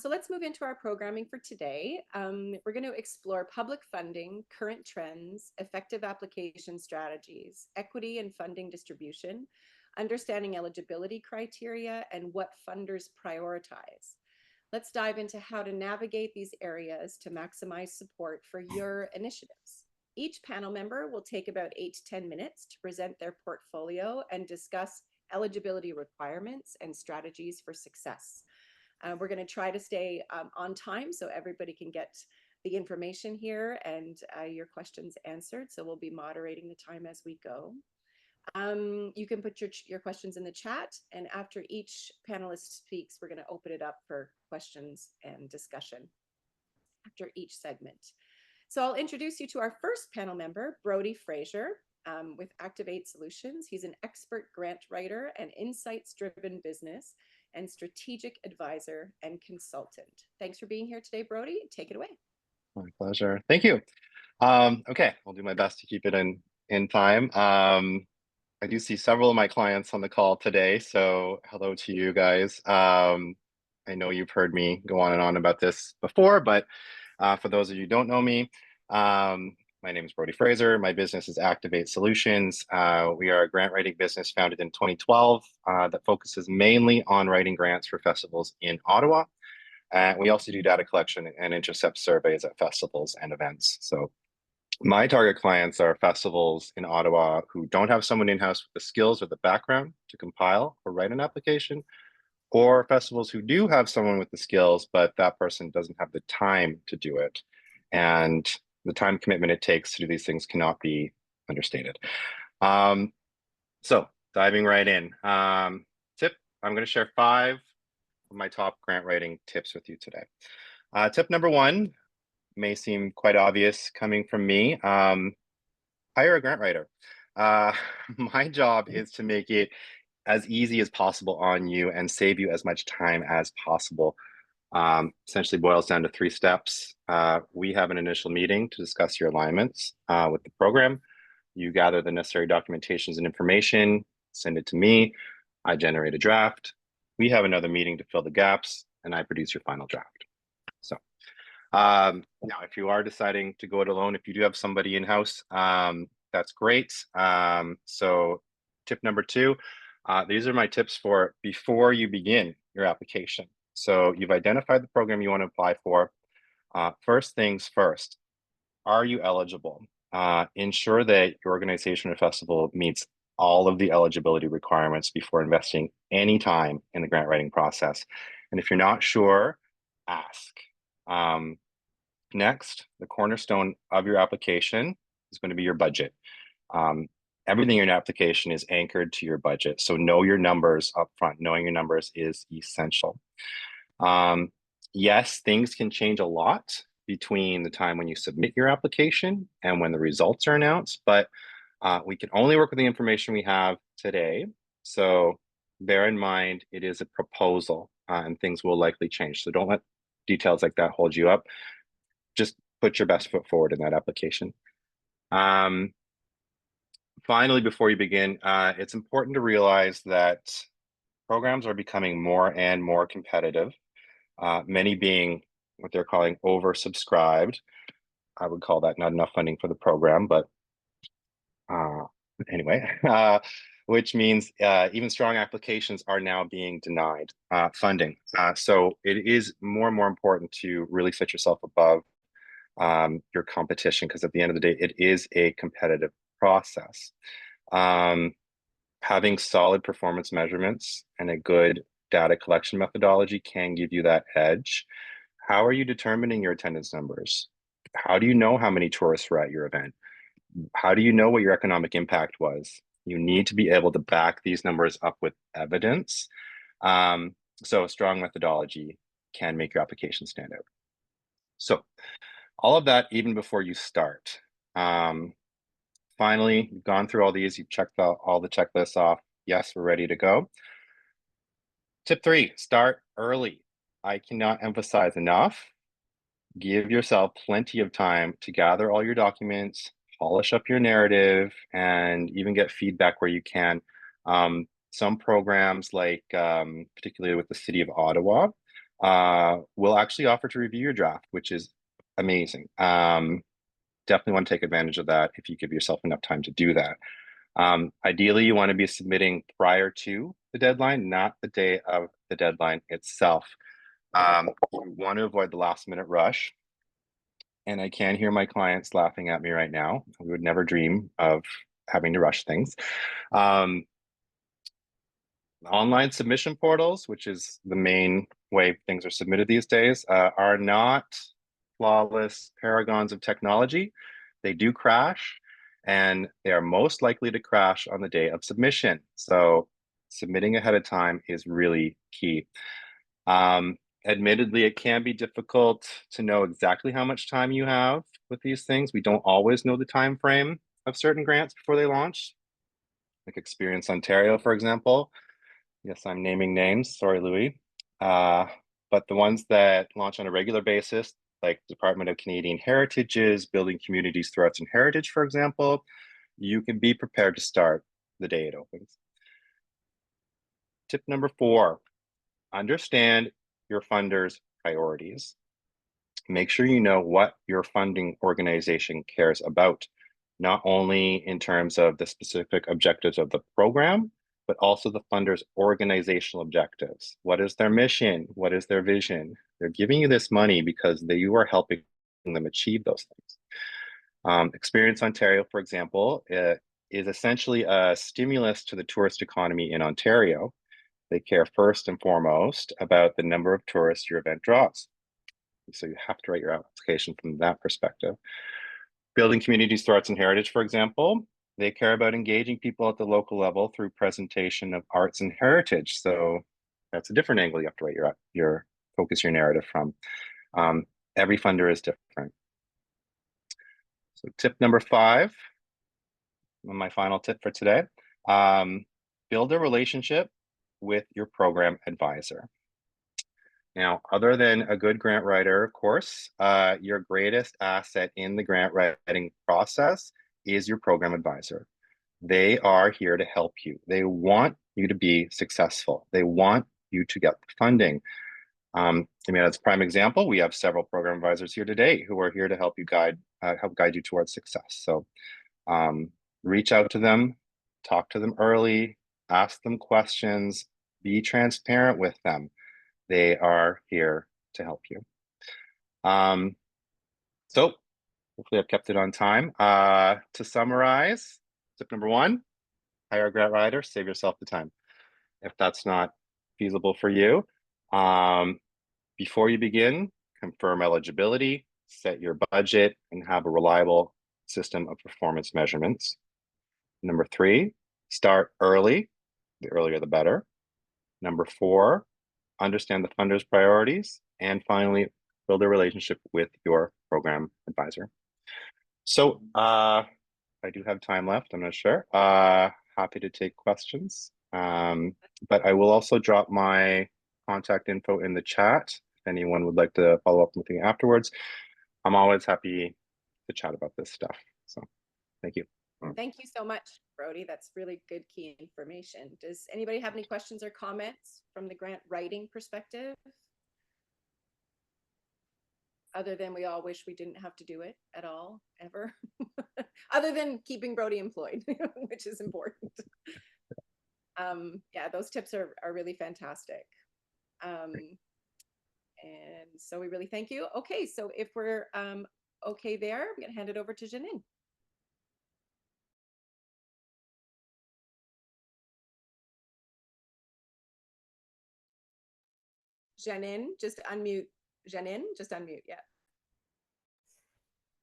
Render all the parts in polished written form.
So let's move into our programming for today. We're going to explore public funding, current trends, effective application strategies, equity and funding distribution, understanding eligibility criteria, and what funders prioritize. Let's dive into how to navigate these areas to maximize support for your initiatives. Each panel member will take about 8 to 10 minutes to present their portfolio and discuss eligibility requirements and strategies for success. We're going to try to stay on time so everybody can get the information here and your questions answered. So we'll be moderating the time as we go. You can put your questions in the chat, and after each panelist speaks, we're going to open it up for questions and discussion after each segment. So I'll introduce you to our first panel member, Brodie Fraser, with Activate Solutions. He's an expert grant writer and insights-driven business and strategic advisor and consultant. Thanks for being here today, Brodie. Take it away. My pleasure. Thank you. Okay, I'll do my best to keep it in time. I do see several of my clients on the call today, so hello to you guys. I know you've heard me go on and on about this before, but for those of you who don't know me, my name is Brodie Fraser. My business is Activate Solutions. We are a grant writing business founded in 2012 that focuses mainly on writing grants for festivals in Ottawa. We also do data collection and intercept surveys at festivals and events. So my target clients are festivals in Ottawa who don't have someone in-house with the skills or the background to compile or write an application, or festivals who do have someone with the skills, but that person doesn't have the time to do it. And the time commitment it takes to do these things cannot be understated. So diving right in. I'm going to share 5 of my top grant writing tips with you today. Tip number 1 may seem quite obvious coming from me. Hire a grant writer. My job is to make it as easy as possible on you and save you as much time as possible. Essentially boils down to 3 steps. We have an initial meeting to discuss your alignments with the program. You gather the necessary documentations and information, send it to me. I generate a draft. We have another meeting to fill the gaps, and I produce your final draft. So now, if you are deciding to go it alone, if you do have somebody in-house, that's great. So tip number 2, these are my tips for before you begin your application. So you've identified the program you want to apply for. First things first, are you eligible? Ensure that your organization or festival meets all of the eligibility requirements before investing any time in the grant writing process. And if you're not sure, ask. Next, the cornerstone of your application is going to be your budget. Everything in your application is anchored to your budget. So know your numbers up front. Knowing your numbers is essential. Yes, things can change a lot between the time when you submit your application and when the results are announced, but we can only work with the information we have today. So bear in mind, it is a proposal and things will likely change. So don't let details like that hold you up. Just put your best foot forward in that application. Finally, before you begin, it's important to realize that programs are becoming more and more competitive, many being what they're calling oversubscribed. I would call that not enough funding for the program, but anyway, which means even strong applications are now being denied funding. So it is more and more important to really set yourself above your competition, because at the end of the day, it is a competitive process. Having solid performance measurements and a good data collection methodology can give you that edge. How are you determining your attendance numbers? How do you know how many tourists were at your event? How do you know what your economic impact was? You need to be able to back these numbers up with evidence. So a strong methodology can make your application stand out. So all of that even before you start. Finally, you've gone through all these, you've checked all the checklists off. Yes, we're ready to go. Tip 3, start early. I cannot emphasize enough. Give yourself plenty of time to gather all your documents, polish up your narrative, and even get feedback where you can. Some programs, like particularly with the city of Ottawa, will actually offer to review your draft, which is amazing. Definitely want to take advantage of that if you give yourself enough time to do that. Ideally, you want to be submitting prior to the deadline, not the day of the deadline itself. You want to avoid the last minute rush. And I can hear my clients laughing at me right now. We would never dream of having to rush things. Online submission portals, which is the main way things are submitted these days, are not flawless paragons of technology. They do crash, and they are most likely to crash on the day of submission. So submitting ahead of time is really key. Admittedly, it can be difficult to know exactly how much time you have with these things. We don't always know the time frame of certain grants before they launch, like Experience Ontario, for example. Yes, I'm naming names. Sorry, Louis. But the ones that launch on a regular basis, like Department of Canadian Heritage's Building Communities Through Arts and Heritage, for example, you can be prepared to start the day it opens. Tip number 4, understand your funders' priorities. Make sure you know what your funding organization cares about, not only in terms of the specific objectives of the program, but also the funders' organizational objectives. What is their mission? What is their vision? They're giving you this money because you are helping them achieve those things. Experience Ontario, for example, is essentially a stimulus to the tourist economy in Ontario. They care first and foremost about the number of tourists your event draws. So you have to write your application from that perspective. Building Communities Through Arts and Heritage, for example, they care about engaging people at the local level through presentation of arts and heritage. So that's a different angle you have to write your focus your narrative from. Every funder is different. So tip number 5, my final tip for today, build a relationship with your program advisor. Now, other than a good grant writer, of course, your greatest asset in the grant writing process is your program advisor. They are here to help you. They want you to be successful. They want you to get the funding. As a prime example, we have several program advisors here today who are here to help you guide you towards success. So reach out to them, talk to them early, ask them questions, be transparent with them. They are here to help you. So hopefully I've kept it on time. To summarize, tip number 1, hire a grant writer, save yourself the time. If that's not feasible for you, before you begin, confirm eligibility, set your budget, and have a reliable system of performance measurements. Number 3, start early. The earlier, the better. Number 4, understand the funder's priorities. And finally, build a relationship with your program advisor. So I do have time left, I'm not sure. Happy to take questions. But I will also drop my contact info in the chat if anyone would like to follow up with me afterwards. I'm always happy to chat about this stuff. So thank you. Thank you so much, Brodie. That's really good key information. Does anybody have any questions or comments from the grant writing perspective? Other than we all wish we didn't have to do it at all, ever. Other than keeping Brodie employed, which is important. Yeah, those tips are really fantastic. And so we really thank you. Okay, so if we're okay there, I'm going to hand it over to Janine. Janine, just unmute. Janine, just unmute, yeah.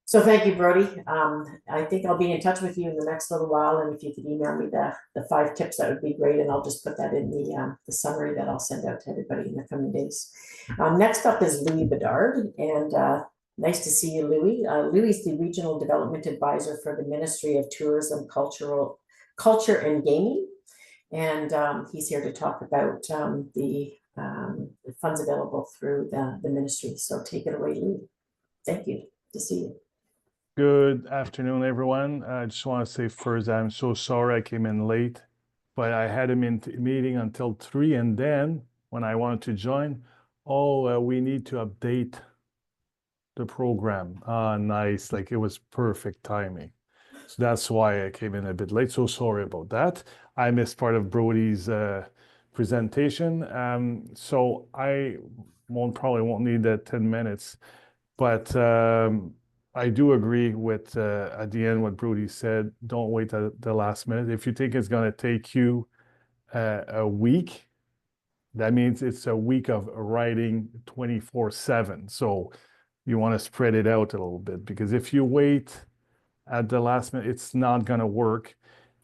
So thank you, Brodie. I think I'll be in touch with you in the next little while, and if you could email me the 5 tips, that would be great, and I'll just put that in the summary that I'll send out to everybody in the coming days. Next up is Louis Bedard, and nice to see you, Louis. Louis is the Regional Development Advisor for the Ministry of Tourism, Culture and Gaming, and he's here to talk about the funds available through the ministry. So take it away, Louis. Thank you. Good to see you. Good afternoon, everyone. I just want to say first, I'm so sorry I came in late, but I had a meeting until 3, and then when I wanted to join, oh, we need to update the program. Ah, nice. Like it was perfect timing. So that's why I came in a bit late. So sorry about that. I missed part of Brodie's presentation. So I probably won't need that 10 minutes, but I do agree with at the end what Brodie said. Don't wait at the last minute. If you think it's going to take you a week, that means it's a week of writing 24/7. So you want to spread it out a little bit, because if you wait at the last minute, it's not going to work.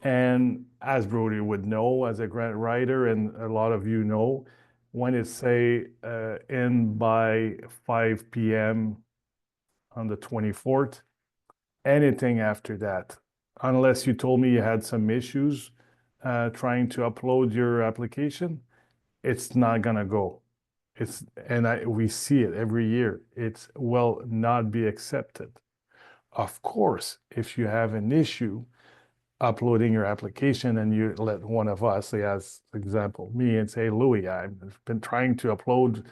And as Brodie would know, as a grant writer, and a lot of you know, when it's say in by 5 p.m. on the 24th, anything after that, unless you told me you had some issues trying to upload your application, it's not gonna go. We see it every year. It will not be accepted. Of course, if you have an issue uploading your application and you let one of us, say as example, me, and say, Louis, I've been trying to upload,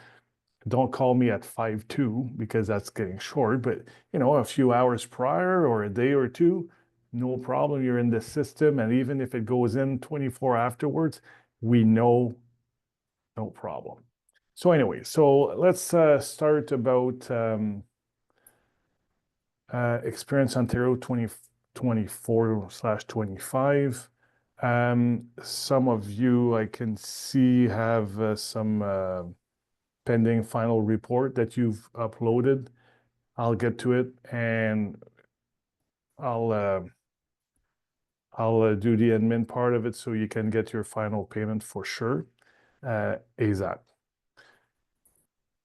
don't call me at 5:02 because that's getting short, but a few hours prior or a day or two, no problem, you're in the system. And even if it goes in 24 afterwards, we know, no problem. So anyway, so let's start about Experience Ontario 2024/25. Some of you I can see have some pending final report that you've uploaded. I'll get to it, and I'll do the admin part of it so you can get your final payment for sure, ASAP.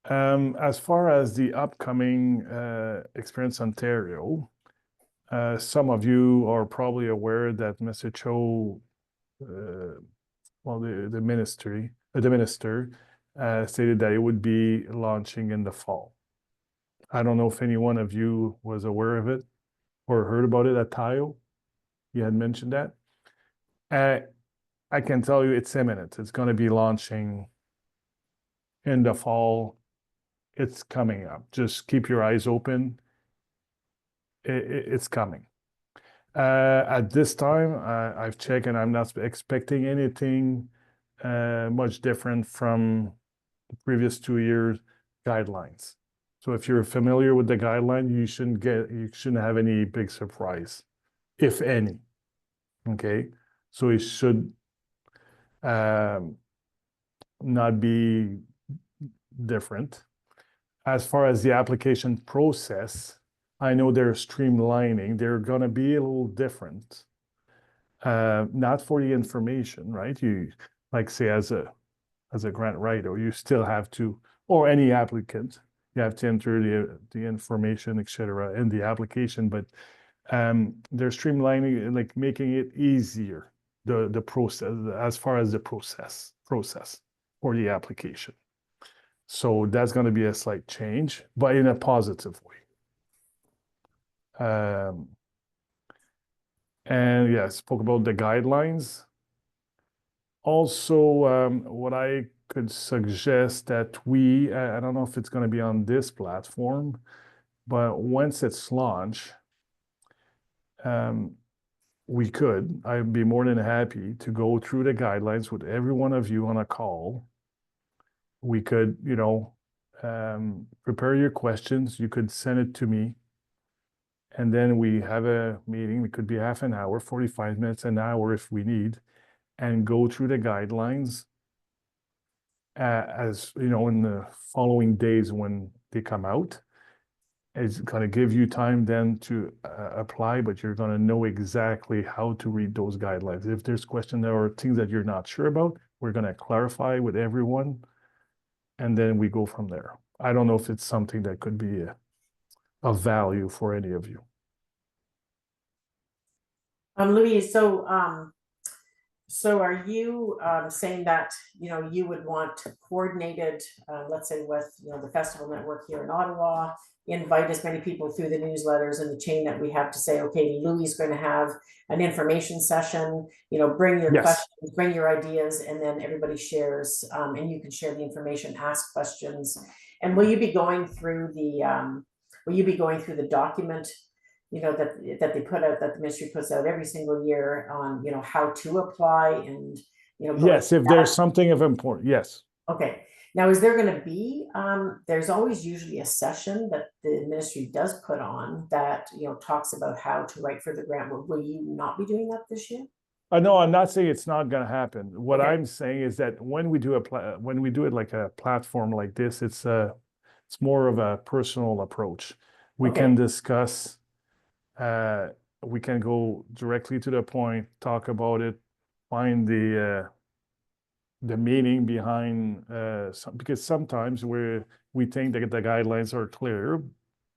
As far as the upcoming Experience Ontario, some of you are probably aware that Mr. Cho, the minister stated that it would be launching in the fall. I don't know if any one of you was aware of it or heard about it at Tayo. You had mentioned that. I can tell you it's imminent. It's going to be launching in the fall. It's coming up. Just keep your eyes open. It's coming. At this time, I've checked and I'm not expecting anything much different from the previous 2 years guidelines. So if you're familiar with the guideline, you shouldn't have any big surprise, if any. Okay, so it should not be different. As far as the application process, I know they're streamlining. They're going to be a little different. Not for the information, right? You, like say as a grant writer, you still have to, or any applicant, you have to enter the information, etc., in the application. But they're streamlining, like making it easier, the process, as far as the process for the application. So that's going to be a slight change, but in a positive way. And yeah, I spoke about the guidelines. Also, what I could suggest that I don't know if it's going to be on this platform, but once it's launched, I'd be more than happy to go through the guidelines with every one of you on a call. We could, prepare your questions. You could send it to me. And then we have a meeting. It could be half an hour, 45 minutes, an hour if we need, and go through the guidelines as in the following days when they come out. It's going to give you time then to apply, but you're going to know exactly how to read those guidelines. If there's questions or things that you're not sure about, we're going to clarify with everyone, and then we go from there. I don't know if it's something that could be of value for any of you. Louis, so So are you saying that, you know, you would want coordinated, let's say with, you know, the Festival Network here in Ottawa, invite as many people through the newsletters and the chain that we have to say, okay, Louis is going to have an information session, you know, bring your Yes. questions, bring your ideas, and then everybody shares, and you can share the information, ask questions. And will you be going through the document, you know, that they put out, that the ministry puts out every single year on, you know, how to apply and, you know, Yes, if there's something of importance, yes. okay. Now, is there going to be, there's always usually a session that the ministry does put on that, you know, talks about how to write for the grant. Will you not be doing that this year? No, I'm not saying it's not going to happen. What Okay. I'm saying is that when we do it like a platform like this, it's more of a personal approach. We Okay. can discuss, we can go directly to the point, talk about it, find the meaning behind because sometimes we think that the guidelines are clear,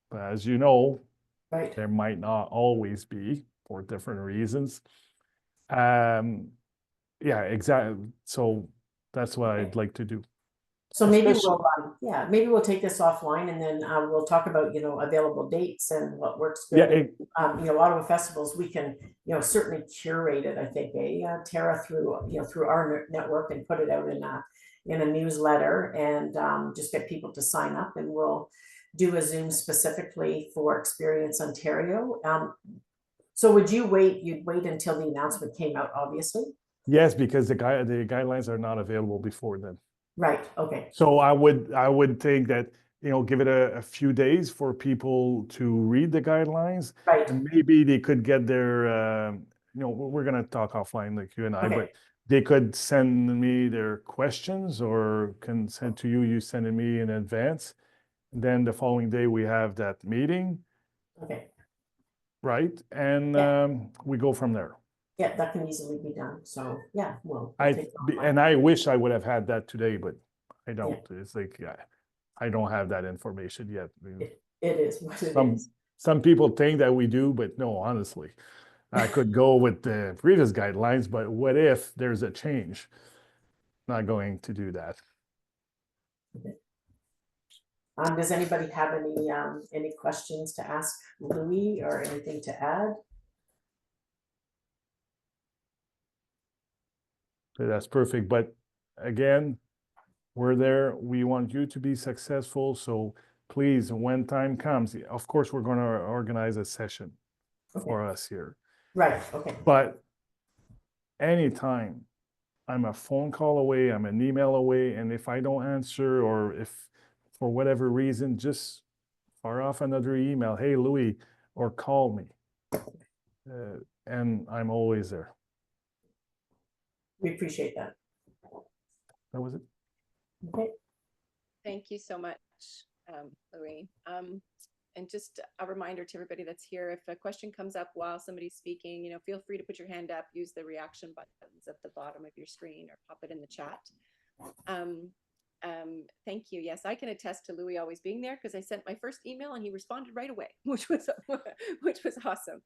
but as you know, Right. there might not always be for different reasons. Yeah, exactly. So that's what Okay. I'd like to do. So maybe Especially- we'll, maybe we'll take this offline and then we'll talk about, you know, available dates and what works good. Yeah, You know, Ottawa festivals, we can, you know, certainly curate it, I think, Tara, through, you know, through our network and put it out in a newsletter and just get people to sign up, and we'll do a Zoom specifically for Experience Ontario. So you'd wait until the announcement came out, obviously? yes, because the guidelines are not available before then. Right, okay, So I would think that, you know, give it a few days for people to read the guidelines, right, and maybe they could get their, you know, we're gonna talk offline, like you and I, Okay. but they could send me their questions or can send to you, you send it me in advance. Then the following day we have that meeting, okay. right? And Yeah. we go from there. Yeah, that can easily be done, so, yeah, we'll I take it offline. and I wish I would have had that today, but I don't. It's like, yeah, I don't have that information yet. I mean, It is what it some is. some people think that we do, but no, honestly, I could go with the previous guidelines, but what if there's a change? Not going to do that. Does anybody have any questions to ask Louis or anything to add? So that's perfect. But again, we're there. We want you to be successful. So please, when time comes, of course, we're going to organize a session for us here. Right, okay, But anytime, I'm a phone call away, I'm an email away, and if I don't answer, or if for whatever reason, just fire off another email, hey, Louis, or call me. And I'm always there. we appreciate that. That was it. Okay, Thank you so much, Louis. And just a reminder to everybody that's here, if a question comes up while somebody's speaking, you know, feel free to put your hand up, use the reaction buttons at the bottom of your screen, or pop it in the chat. Thank you. Yes, I can attest to Louis always being there, because I sent my first email and he responded right away, which was awesome.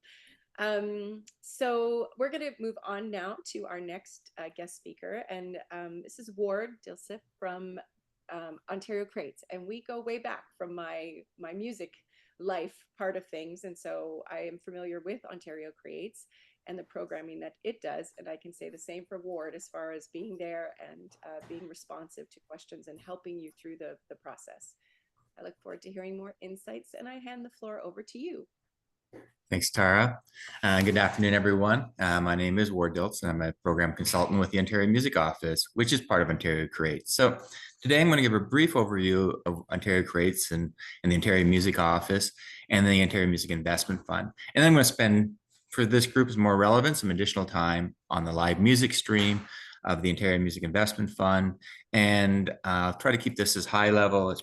So we're going to move on now to our next guest speaker, and this is Ward Dilse from Ontario Creates, and we go way back from my music life part of things, and so I am familiar with Ontario Creates and the programming that it does, and I can say the same for Ward as far as being there and being responsive to questions and helping you through the process. I look forward to hearing more insights, and I hand the floor over to you. Thanks, Tara. Good afternoon, everyone. My name is Ward Dilse, and I'm a program consultant with the Ontario Music Office, which is part of Ontario Creates. So today I'm going to give a brief overview of Ontario Creates and the Ontario Music Office and the Ontario Music Investment Fund. And then I'm going to spend, for this group is more relevant, some additional time on the live music stream of the Ontario Music Investment Fund. And I'll try to keep this as high level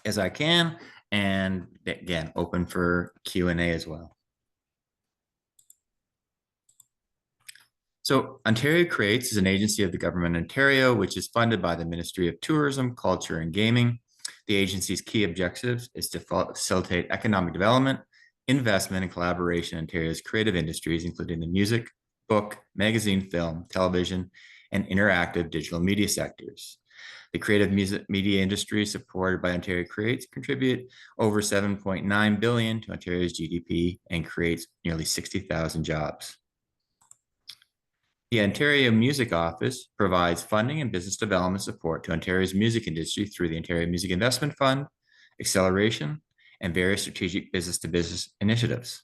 as I can. And again, open for Q&A as well. So Ontario Creates is an agency of the Government of Ontario, which is funded by the Ministry of Tourism, Culture and Gaming. The agency's key objectives is to facilitate economic development, investment and collaboration in Ontario's creative industries, including the music, book, magazine, film, television, and interactive digital media sectors. The creative media industry supported by Ontario Creates contribute over $7.9 billion to Ontario's GDP and creates nearly 60,000 jobs. The Ontario Music Office provides funding and business development support to Ontario's music industry through the Ontario Music Investment Fund, acceleration, and various strategic business-to-business initiatives.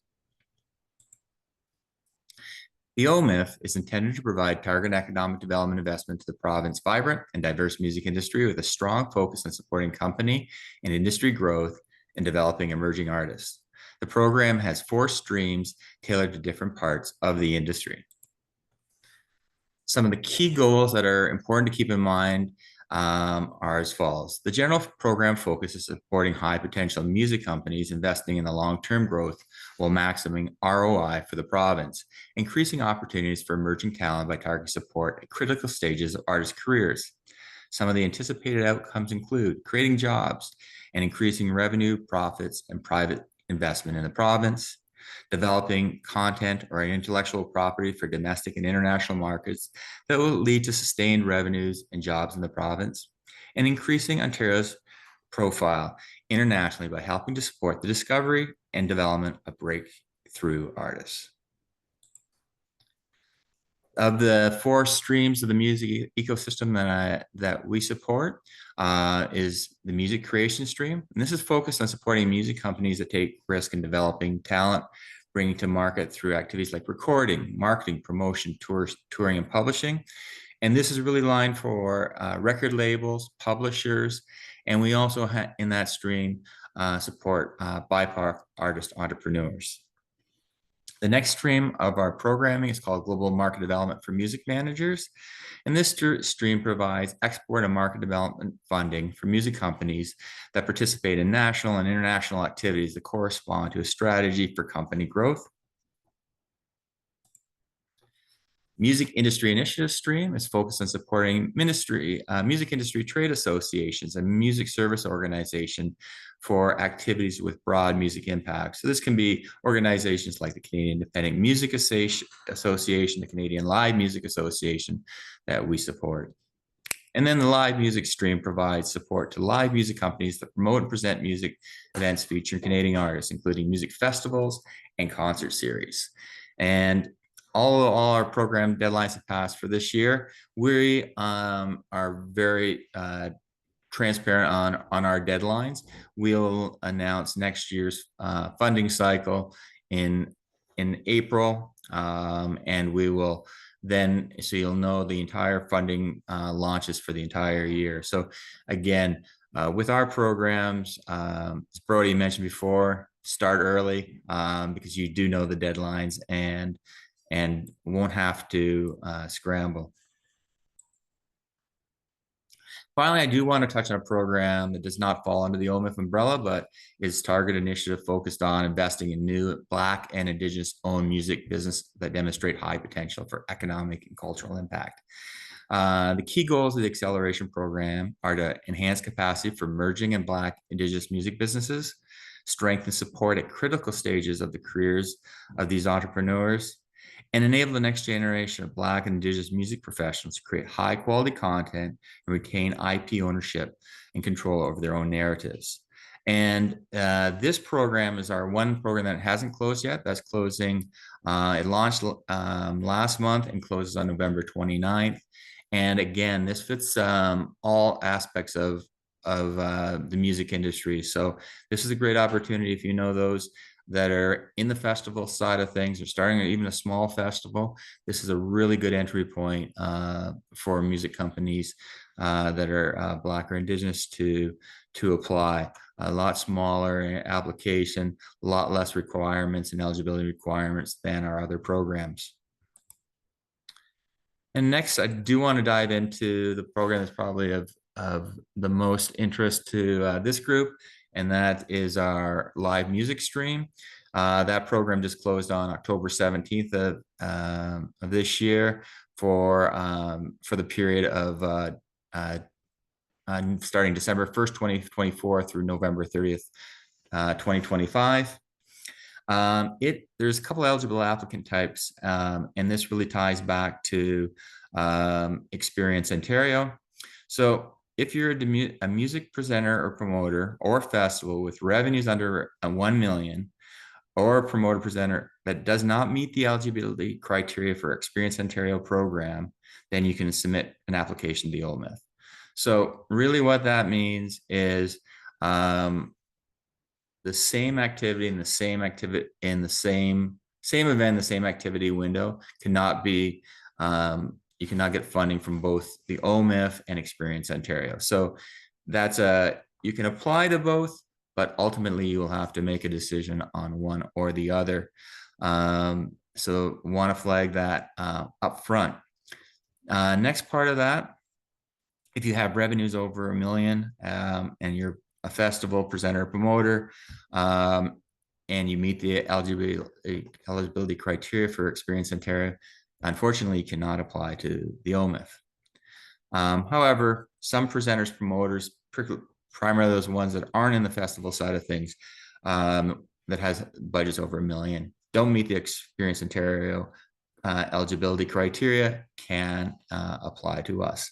The OMIF is intended to provide targeted economic development investment to the province's vibrant and diverse music industry with a strong focus on supporting company and industry growth and developing emerging artists. The program has 4 streams tailored to different parts of the industry. Some of the key goals that are important to keep in mind are as follows. The general program focuses on supporting high potential music companies investing in the long-term growth while maximizing ROI for the province, increasing opportunities for emerging talent by targeting support at critical stages of artists' careers. Some of the anticipated outcomes include creating jobs and increasing revenue, profits, and private investment in the province, developing content or intellectual property for domestic and international markets that will lead to sustained revenues and jobs in the province, and increasing Ontario's profile internationally by helping to support the discovery and development of breakthrough artists. Of the 4 streams of the music ecosystem that we support is the music creation stream. And this is focused on supporting music companies that take risk in developing talent, bringing to market through activities like recording, marketing, promotion, touring, and publishing. And this is really aligned for record labels, publishers, and we also in that stream support BIPOC artist entrepreneurs. The next stream of our programming is called Global Market Development for Music Managers. And this stream provides export and market development funding for music companies that participate in national and international activities that correspond to a strategy for company growth. Music Industry Initiative stream is focused on supporting music industry trade associations and music service organization for activities with broad music impact. So this can be organizations like the Canadian Independent Music Association, the Canadian Live Music Association that we support. And then the live music stream provides support to live music companies that promote and present music events featuring Canadian artists, including music festivals and concert series. And all our program deadlines have passed for this year. We are very transparent on our deadlines. We'll announce next year's funding cycle in April, and we will then, so you'll know the entire funding launches for the entire year. So again, with our programs, as Brodie mentioned before, start early because you do know the deadlines and won't have to scramble. Finally, I do want to touch on a program that does not fall under the OMIF umbrella, but is target initiative focused on investing in new Black and Indigenous owned music business that demonstrate high potential for economic and cultural impact. The key goals of the acceleration program are to enhance capacity for emerging and Black Indigenous music businesses, strengthen support at critical stages of the careers of these entrepreneurs, and enable the next generation of Black and Indigenous music professionals to create high quality content and retain IP ownership and control over their own narratives. And this program is our one program that hasn't closed yet. That's closing. It launched last month and closes on November 29th. And again, this fits all aspects of the music industry. So this is a great opportunity if you know those that are in the festival side of things or starting even a small festival. This is a really good entry point for music companies that are Black or Indigenous to apply. A lot smaller application, a lot less requirements and eligibility requirements than our other programs. And next, I do want to dive into the program that's probably of the most interest to this group, and that is our live music stream. That program just closed on October 17th of this year for the period of starting December 1st, 2024 through November 30th, 2025. There's a couple eligible applicant types, and this really ties back to Experience Ontario. So if you're a music presenter or promoter or festival with revenues under 1 million, or a promoter presenter that does not meet the eligibility criteria for Experience Ontario program, then you can submit an application to the OMIF. So really what that means is the same activity in the same activity in the same event, the same activity window cannot be, you cannot get funding from both the OMIF and Experience Ontario. So that's you can apply to both, but ultimately you will have to make a decision on one or the other. So want to flag that up front. Next part of that, if you have revenues over 1 million and you're a festival presenter, promoter, and you meet the eligibility criteria for Experience Ontario, unfortunately, you cannot apply to the OMIF. However, some presenters, promoters, primarily those ones that aren't in the festival side of things, that has budgets over 1 million, don't meet the Experience Ontario eligibility criteria, can apply to us.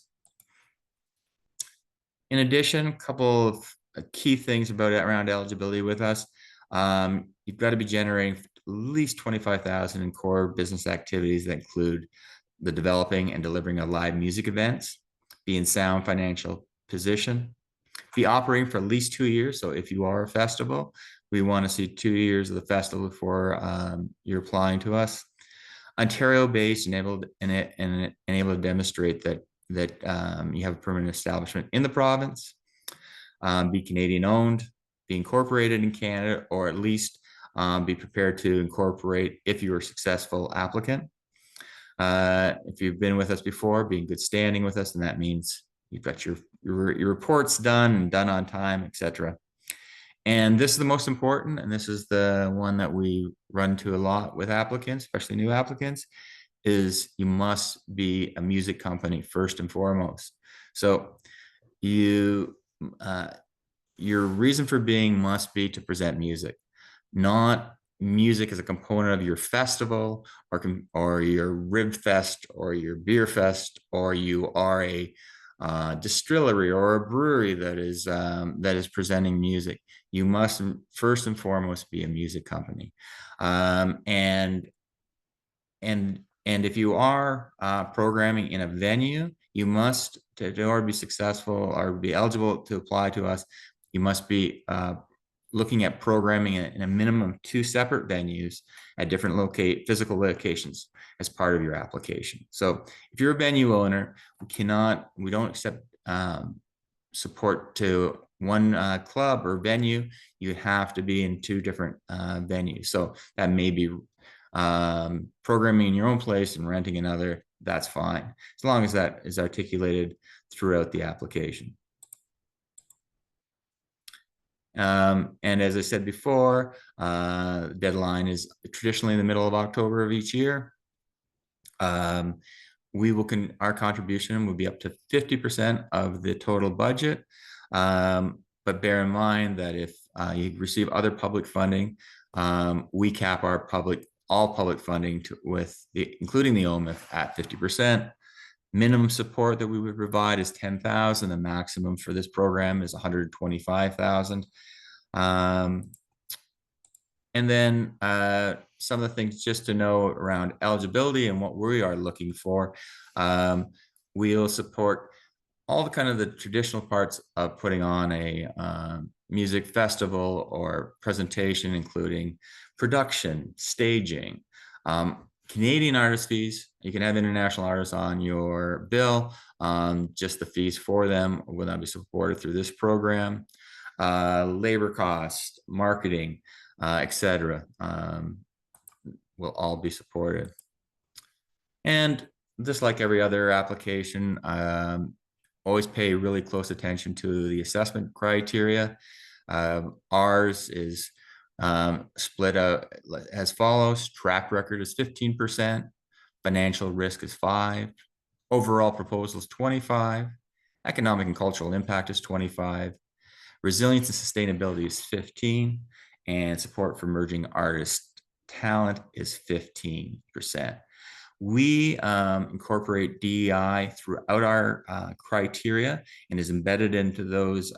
In addition, a couple of key things about it around eligibility with us. You've got to be generating at least 25,000 in core business activities that include the developing and delivering of live music events, be in sound financial position, be operating for at least 2 years. So if you are a festival, we want to see 2 years of the festival before you're applying to us. Ontario-based and able to demonstrate that you have a permanent establishment in the province, be Canadian owned, be incorporated in Canada, or at least be prepared to incorporate if you're a successful applicant. If you've been with us before, be in good standing with us, and that means you've got your reports done and done on time, etc. And this is the most important, and this is the one that we run to a lot with applicants, especially new applicants, is you must be a music company first and foremost. So your reason for being must be to present music, not music as a component of your festival or your rib fest or your beer fest, or you are a distillery or a brewery that is presenting music. You must first and foremost be a music company, and if you are programming in a venue, you must, in order to be successful or be eligible to apply to us, you must be looking at programming in a minimum of 2 separate venues at different physical locations as part of your application. So if you're a venue owner, we don't accept support to one club or venue. You have to be in 2 different venues. So that may be programming in your own place and renting another. That's fine, as long as that is articulated throughout the application. And as I said before, the deadline is traditionally in the middle of October of each year. Our contribution will be up to 50% of the total budget. But bear in mind that if you receive other public funding, we cap all public funding including the OMIF at 50%. Minimum support that we would provide is 10,000. The maximum for this program is 125,000. And then some of the things just to know around eligibility and what we are looking for. We'll support all the traditional parts of putting on a music festival or presentation, including production, staging, Canadian artist fees. You can have international artists on your bill. Just the fees for them will not be supported through this program. Labor costs, marketing, etc. Will all be supported. And just like every other application, always pay really close attention to the assessment criteria. Ours is split out as follows. Track record is 15%, financial risk is 5%, overall proposal is 25%, economic and cultural impact is 25%, resilience and sustainability is 15%, and support for emerging artist talent is 15%. We incorporate DEI throughout our criteria and is embedded into those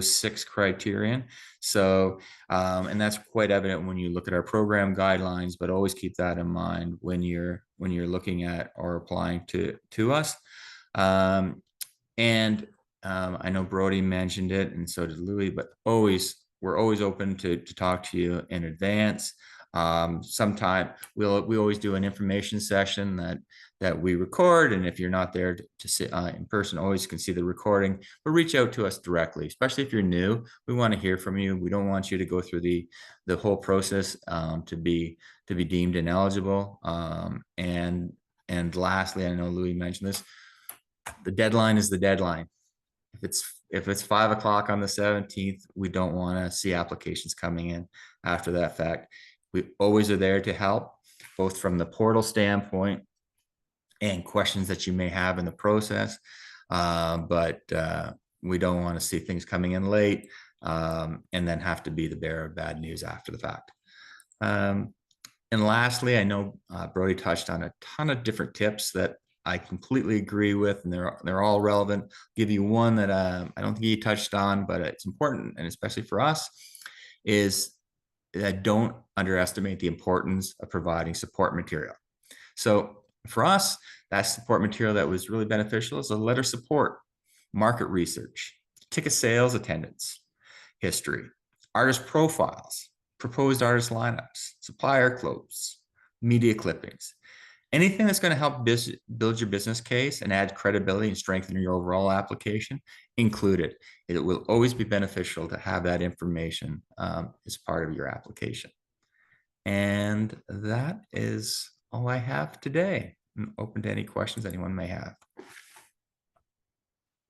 6 criterion. So, and that's quite evident when you look at our program guidelines, but always keep that in mind when you're looking at or applying to us. I know Brodie mentioned it, and so did Louis, but we're always open to talk to you in advance. Sometime we always do an information session that we record, and if you're not there to sit in person, always can see the recording, but reach out to us directly, especially if you're new. We want to hear from you. We don't want you to go through the whole process to be deemed ineligible. And lastly, I know Louis mentioned this, the deadline is the deadline. If it's 5 o'clock on the 17th, we don't want to see applications coming in after that fact. We always are there to help, both from the portal standpoint and questions that you may have in the process. But we don't want to see things coming in late and then have to be the bearer of bad news after the fact. And lastly, I know Brodie touched on a ton of different tips that I completely agree with, and they're all relevant. I'll give you one that I don't think he touched on, but it's important, and especially for us, is that don't underestimate the importance of providing support material. So for us, that support material that was really beneficial is a letter support, market research, ticket sales attendance history, artist profiles, proposed artist lineups, supplier quotes, media clippings. Anything that's going to help build your business case and add credibility and strengthen your overall application, included. It will always be beneficial to have that information as part of your application. And that is all I have today. I'm open to any questions anyone may have.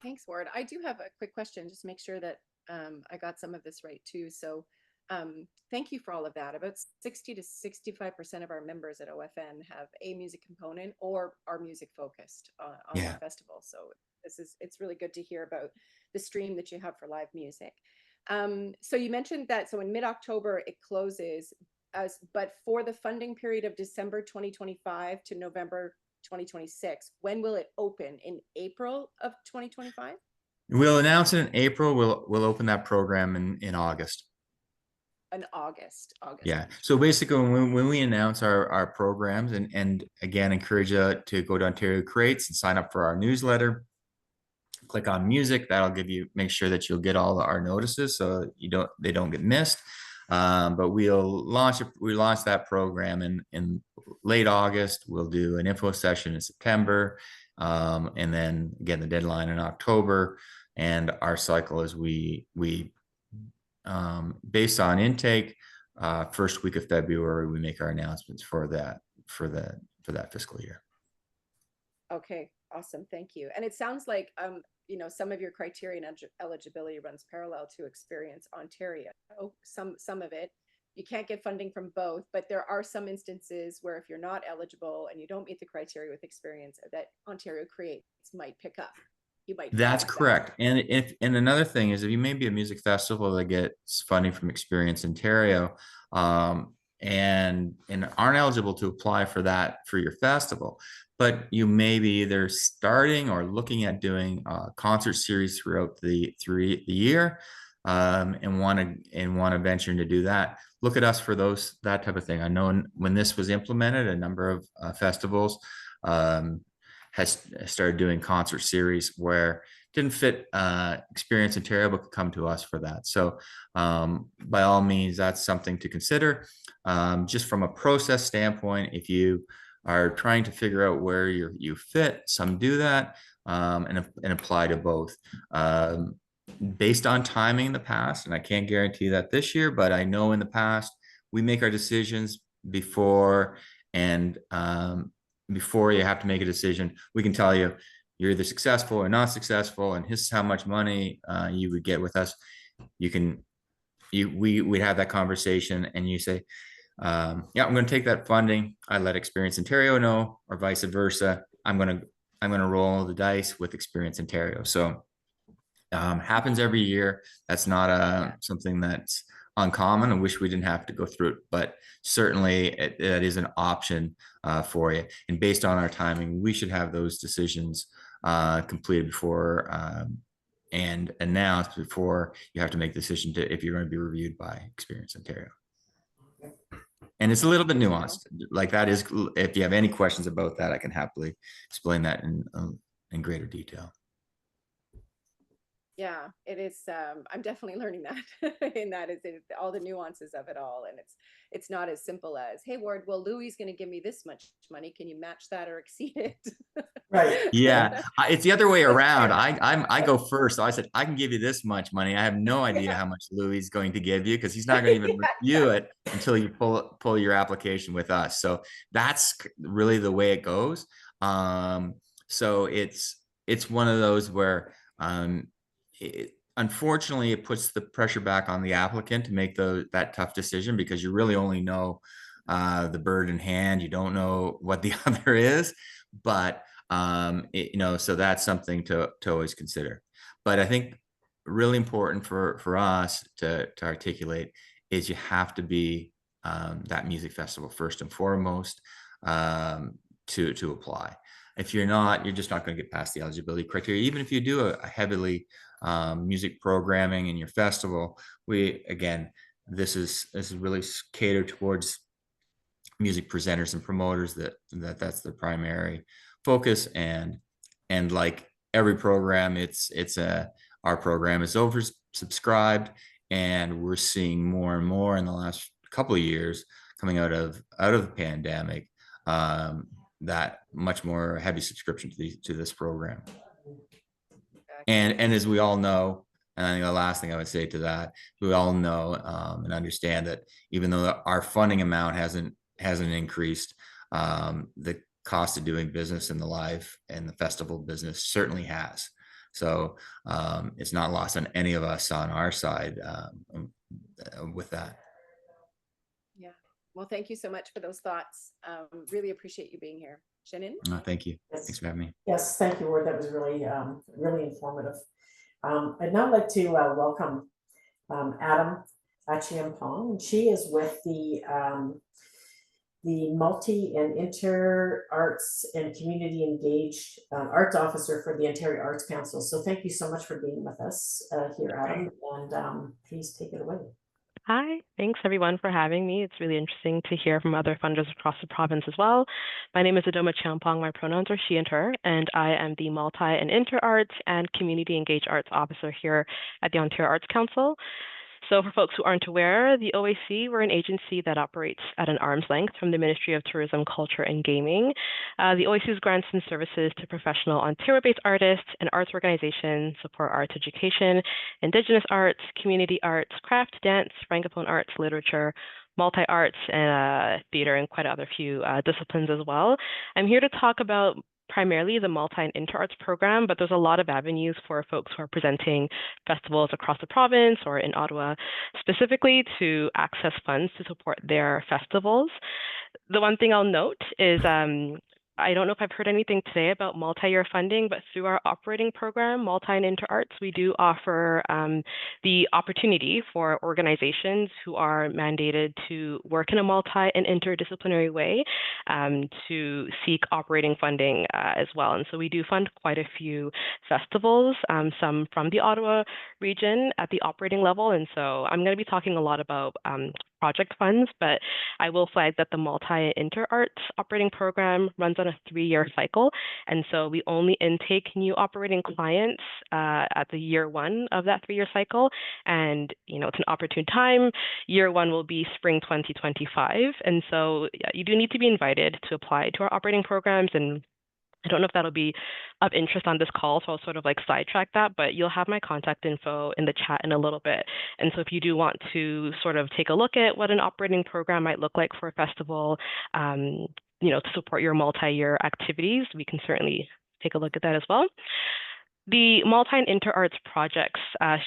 Thanks, Ward. I do have a quick question, just to make sure that I got some of this right too. So thank you for all of that. About 60 to 65% of our members at OFN have a music component or are music focused on the festival. So it's really good to hear about the stream that you have for live music. So you mentioned that, so in mid-October it closes, but for the funding period of December 2025 to November 2026, when will it open? In April of 2025? We'll announce it in April. We'll open that program in August. In August. Yeah. So basically, when we announce our programs, and again, encourage you to go to Ontario Creates and sign up for our newsletter. Click on music. That'll make sure that you'll get all our notices, so they don't get missed. But we launch that program in late August. We'll do an info session in September, and then again the deadline in October. And our cycle is we based on intake, first week of February, we make our announcements for that fiscal year. Okay, awesome, thank you. And it sounds like some of your criteria and eligibility runs parallel to Experience Ontario. Some of it, you can't get funding from both, but there are some instances where if you're not eligible and you don't meet the criteria with Experience, that Ontario Creates might pick up. That's correct. And another thing is, if you may be a music festival that gets funding from Experience Ontario, and aren't eligible to apply for that for your festival, but you may be either starting or looking at doing a concert series throughout the year, and want to venture into do that, look at us for that type of thing. I know when this was implemented, a number of festivals has started doing concert series where didn't fit Experience Ontario, but could come to us for that. So by all means, that's something to consider. Just from a process standpoint, if you are trying to figure out where you fit, some do that, and apply to both. Based on timing in the past, and I can't guarantee that this year, but I know in the past, we make our decisions before, and before you have to make a decision, we can tell you you're either successful or not successful, and this is how much money you would get with us. We have that conversation, and you say, yeah, I'm going to take that funding. I let Experience Ontario know, or vice versa. I'm going to roll the dice with Experience Ontario. So happens every year. That's not something that's uncommon. I wish we didn't have to go through it, but certainly it is an option for you. And based on our timing, we should have those decisions completed before and announced before you have to make the decision to if you're going to be reviewed by Experience Ontario. And it's a little bit nuanced. Like that is, if you have any questions about that, I can happily explain that in greater detail. Yeah, it is. I'm definitely learning that. And that is all the nuances of it all. And it's not as simple as, hey, Ward, well, Louis is going to give me this much money. Can you match that or exceed it? Right. Yeah, it's the other way around. I go first. So I said, I can give you this much money. I have no idea how much Louis is going to give you because he's not going to even review it until you pull your application with us. So that's really the way it goes. So it's one of those where unfortunately, it puts the pressure back on the applicant to make that tough decision because you really only know the bird in hand. You don't know what the other is, but so that's something to always consider. But I think really important for us to articulate is you have to be that music festival first and foremost to apply. If you're not, you're just not going to get past the eligibility criteria. Even if you do a heavily music programming in your festival, this is really catered towards music presenters and promoters that's their primary focus. And like every program, our program is oversubscribed, and we're seeing more and more in the last couple of years coming out of the pandemic that much more heavy subscription to this program. And as we all know, and I think the last thing I would say to that, we all know and understand that even though our funding amount hasn't increased, the cost of doing business in the live and the festival business certainly has. So it's not lost on any of us on our side with that. Yeah. Well, thank you so much for those thoughts. Really appreciate you being here. Shannon? Thank you. Yes. Thanks for having me. Yes, thank you, Ward. That was really, really informative. I'd now like to welcome Adom Acheampong. She is with the Multi and Inter Arts and Community Engaged Arts Officer for the Ontario Arts Council. So thank you so much for being with us here, Adom, and please take it away. Hi, thanks everyone for having me. It's really interesting to hear from other funders across the province as well. My name is Adom Acheampong. My pronouns are she and her, and I am the Multi and Inter Arts and Community Engaged Arts Officer here at the Ontario Arts Council. So for folks who aren't aware, the OAC, we're an agency that operates at an arm's length from the Ministry of Tourism, Culture and Gaming. The OAC's grants and services to professional Ontario-based artists and arts organizations support arts education, Indigenous arts, community arts, craft, dance, Francophone arts, literature, multi-arts, and theater, and quite other few disciplines as well. I'm here to talk about primarily the Multi and Inter Arts program, but there's a lot of avenues for folks who are presenting festivals across the province or in Ottawa specifically to access funds to support their festivals. The one thing I'll note is I don't know if I've heard anything today about multi-year funding, but through our operating program, Multi and Inter Arts, we do offer the opportunity for organizations who are mandated to work in a multi and interdisciplinary way to seek operating funding as well. And so we do fund quite a few festivals, some from the Ottawa region at the operating level. And so I'm going to be talking a lot about project funds, but I will flag that the Multi and Inter Arts operating program runs on a 3-year cycle. And so we only intake new operating clients at the year 1 of that 3-year cycle. And, it's an opportune time. Year 1 will be spring 2025. And so you do need to be invited to apply to our operating programs. And I don't know if that'll be of interest on this call, so I'll sort of sidetrack that, but you'll have my contact info in the chat in a little bit. And so if you do want to sort of take a look at what an operating program might look like for a festival, to support your multi-year activities, we can certainly take a look at that as well. The Multi and Inter-Arts projects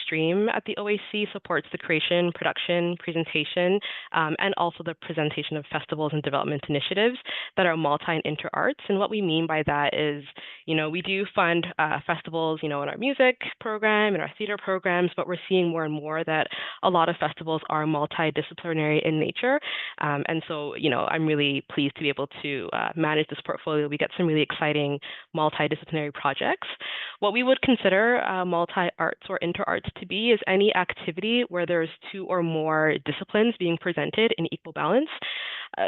stream at the OAC supports the creation, production, presentation, and also the presentation of festivals and development initiatives that are multi and inter-arts. And what we mean by that is, we do fund festivals, in our music program and our theater programs, but we're seeing more and more that a lot of festivals are multidisciplinary in nature. And so, I'm really pleased to be able to manage this portfolio. We get some really exciting multidisciplinary projects. What we would consider multi-arts or inter-arts to be is any activity where there's two or more disciplines being presented in equal balance.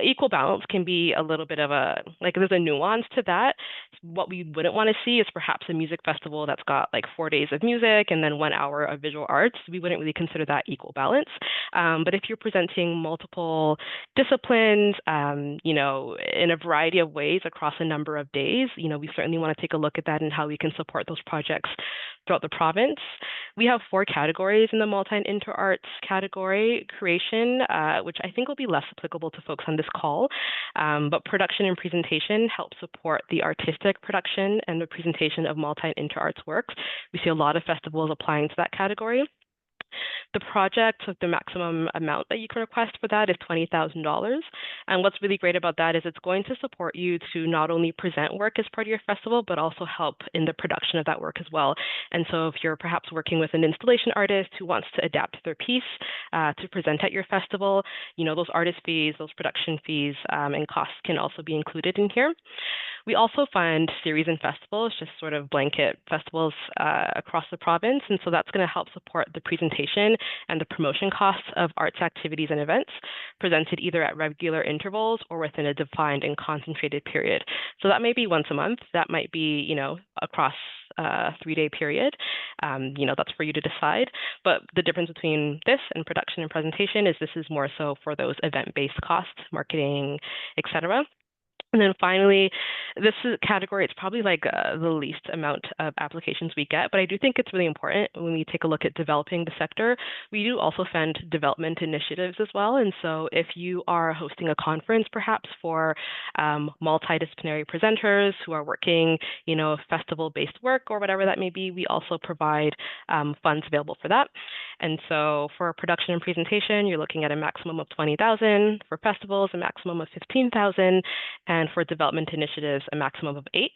Equal balance can be a little bit of there's a nuance to that. What we wouldn't want to see is perhaps a music festival that's got 4 days of music and then 1 hour of visual arts. We wouldn't really consider that equal balance. But if you're presenting multiple disciplines, in a variety of ways across a number of days, we certainly want to take a look at that and how we can support those projects throughout the province. We have 4 categories in the multi and inter-arts category: creation, which I think will be less applicable to folks on this call, but production and presentation help support the artistic production and the presentation of multi and inter-arts works. We see a lot of festivals applying to that category. The project, the maximum amount that you can request for that is $20,000. And what's really great about that is it's going to support you to not only present work as part of your festival, but also help in the production of that work as well. And so if you're perhaps working with an installation artist who wants to adapt their piece to present at your festival, those artist fees, those production fees and costs can also be included in here. We also fund series and festivals, just sort of blanket festivals across the province. And so that's going to help support the presentation and the promotion costs of arts activities and events presented either at regular intervals or within a defined and concentrated period. So that may be once a month. That might be, across a 3-day period. That's for you to decide. But the difference between this and production and presentation is this is more so for those event-based costs, marketing, etc. And then finally, this category, it's probably the least amount of applications we get, but I do think it's really important when we take a look at developing the sector. We do also fund development initiatives as well. And so if you are hosting a conference, perhaps for multidisciplinary presenters who are working, festival-based work or whatever that may be, we also provide funds available for that. And so for production and presentation, you're looking at a maximum of $20,000. For festivals, a maximum of $15,000. And for development initiatives, a maximum of 8.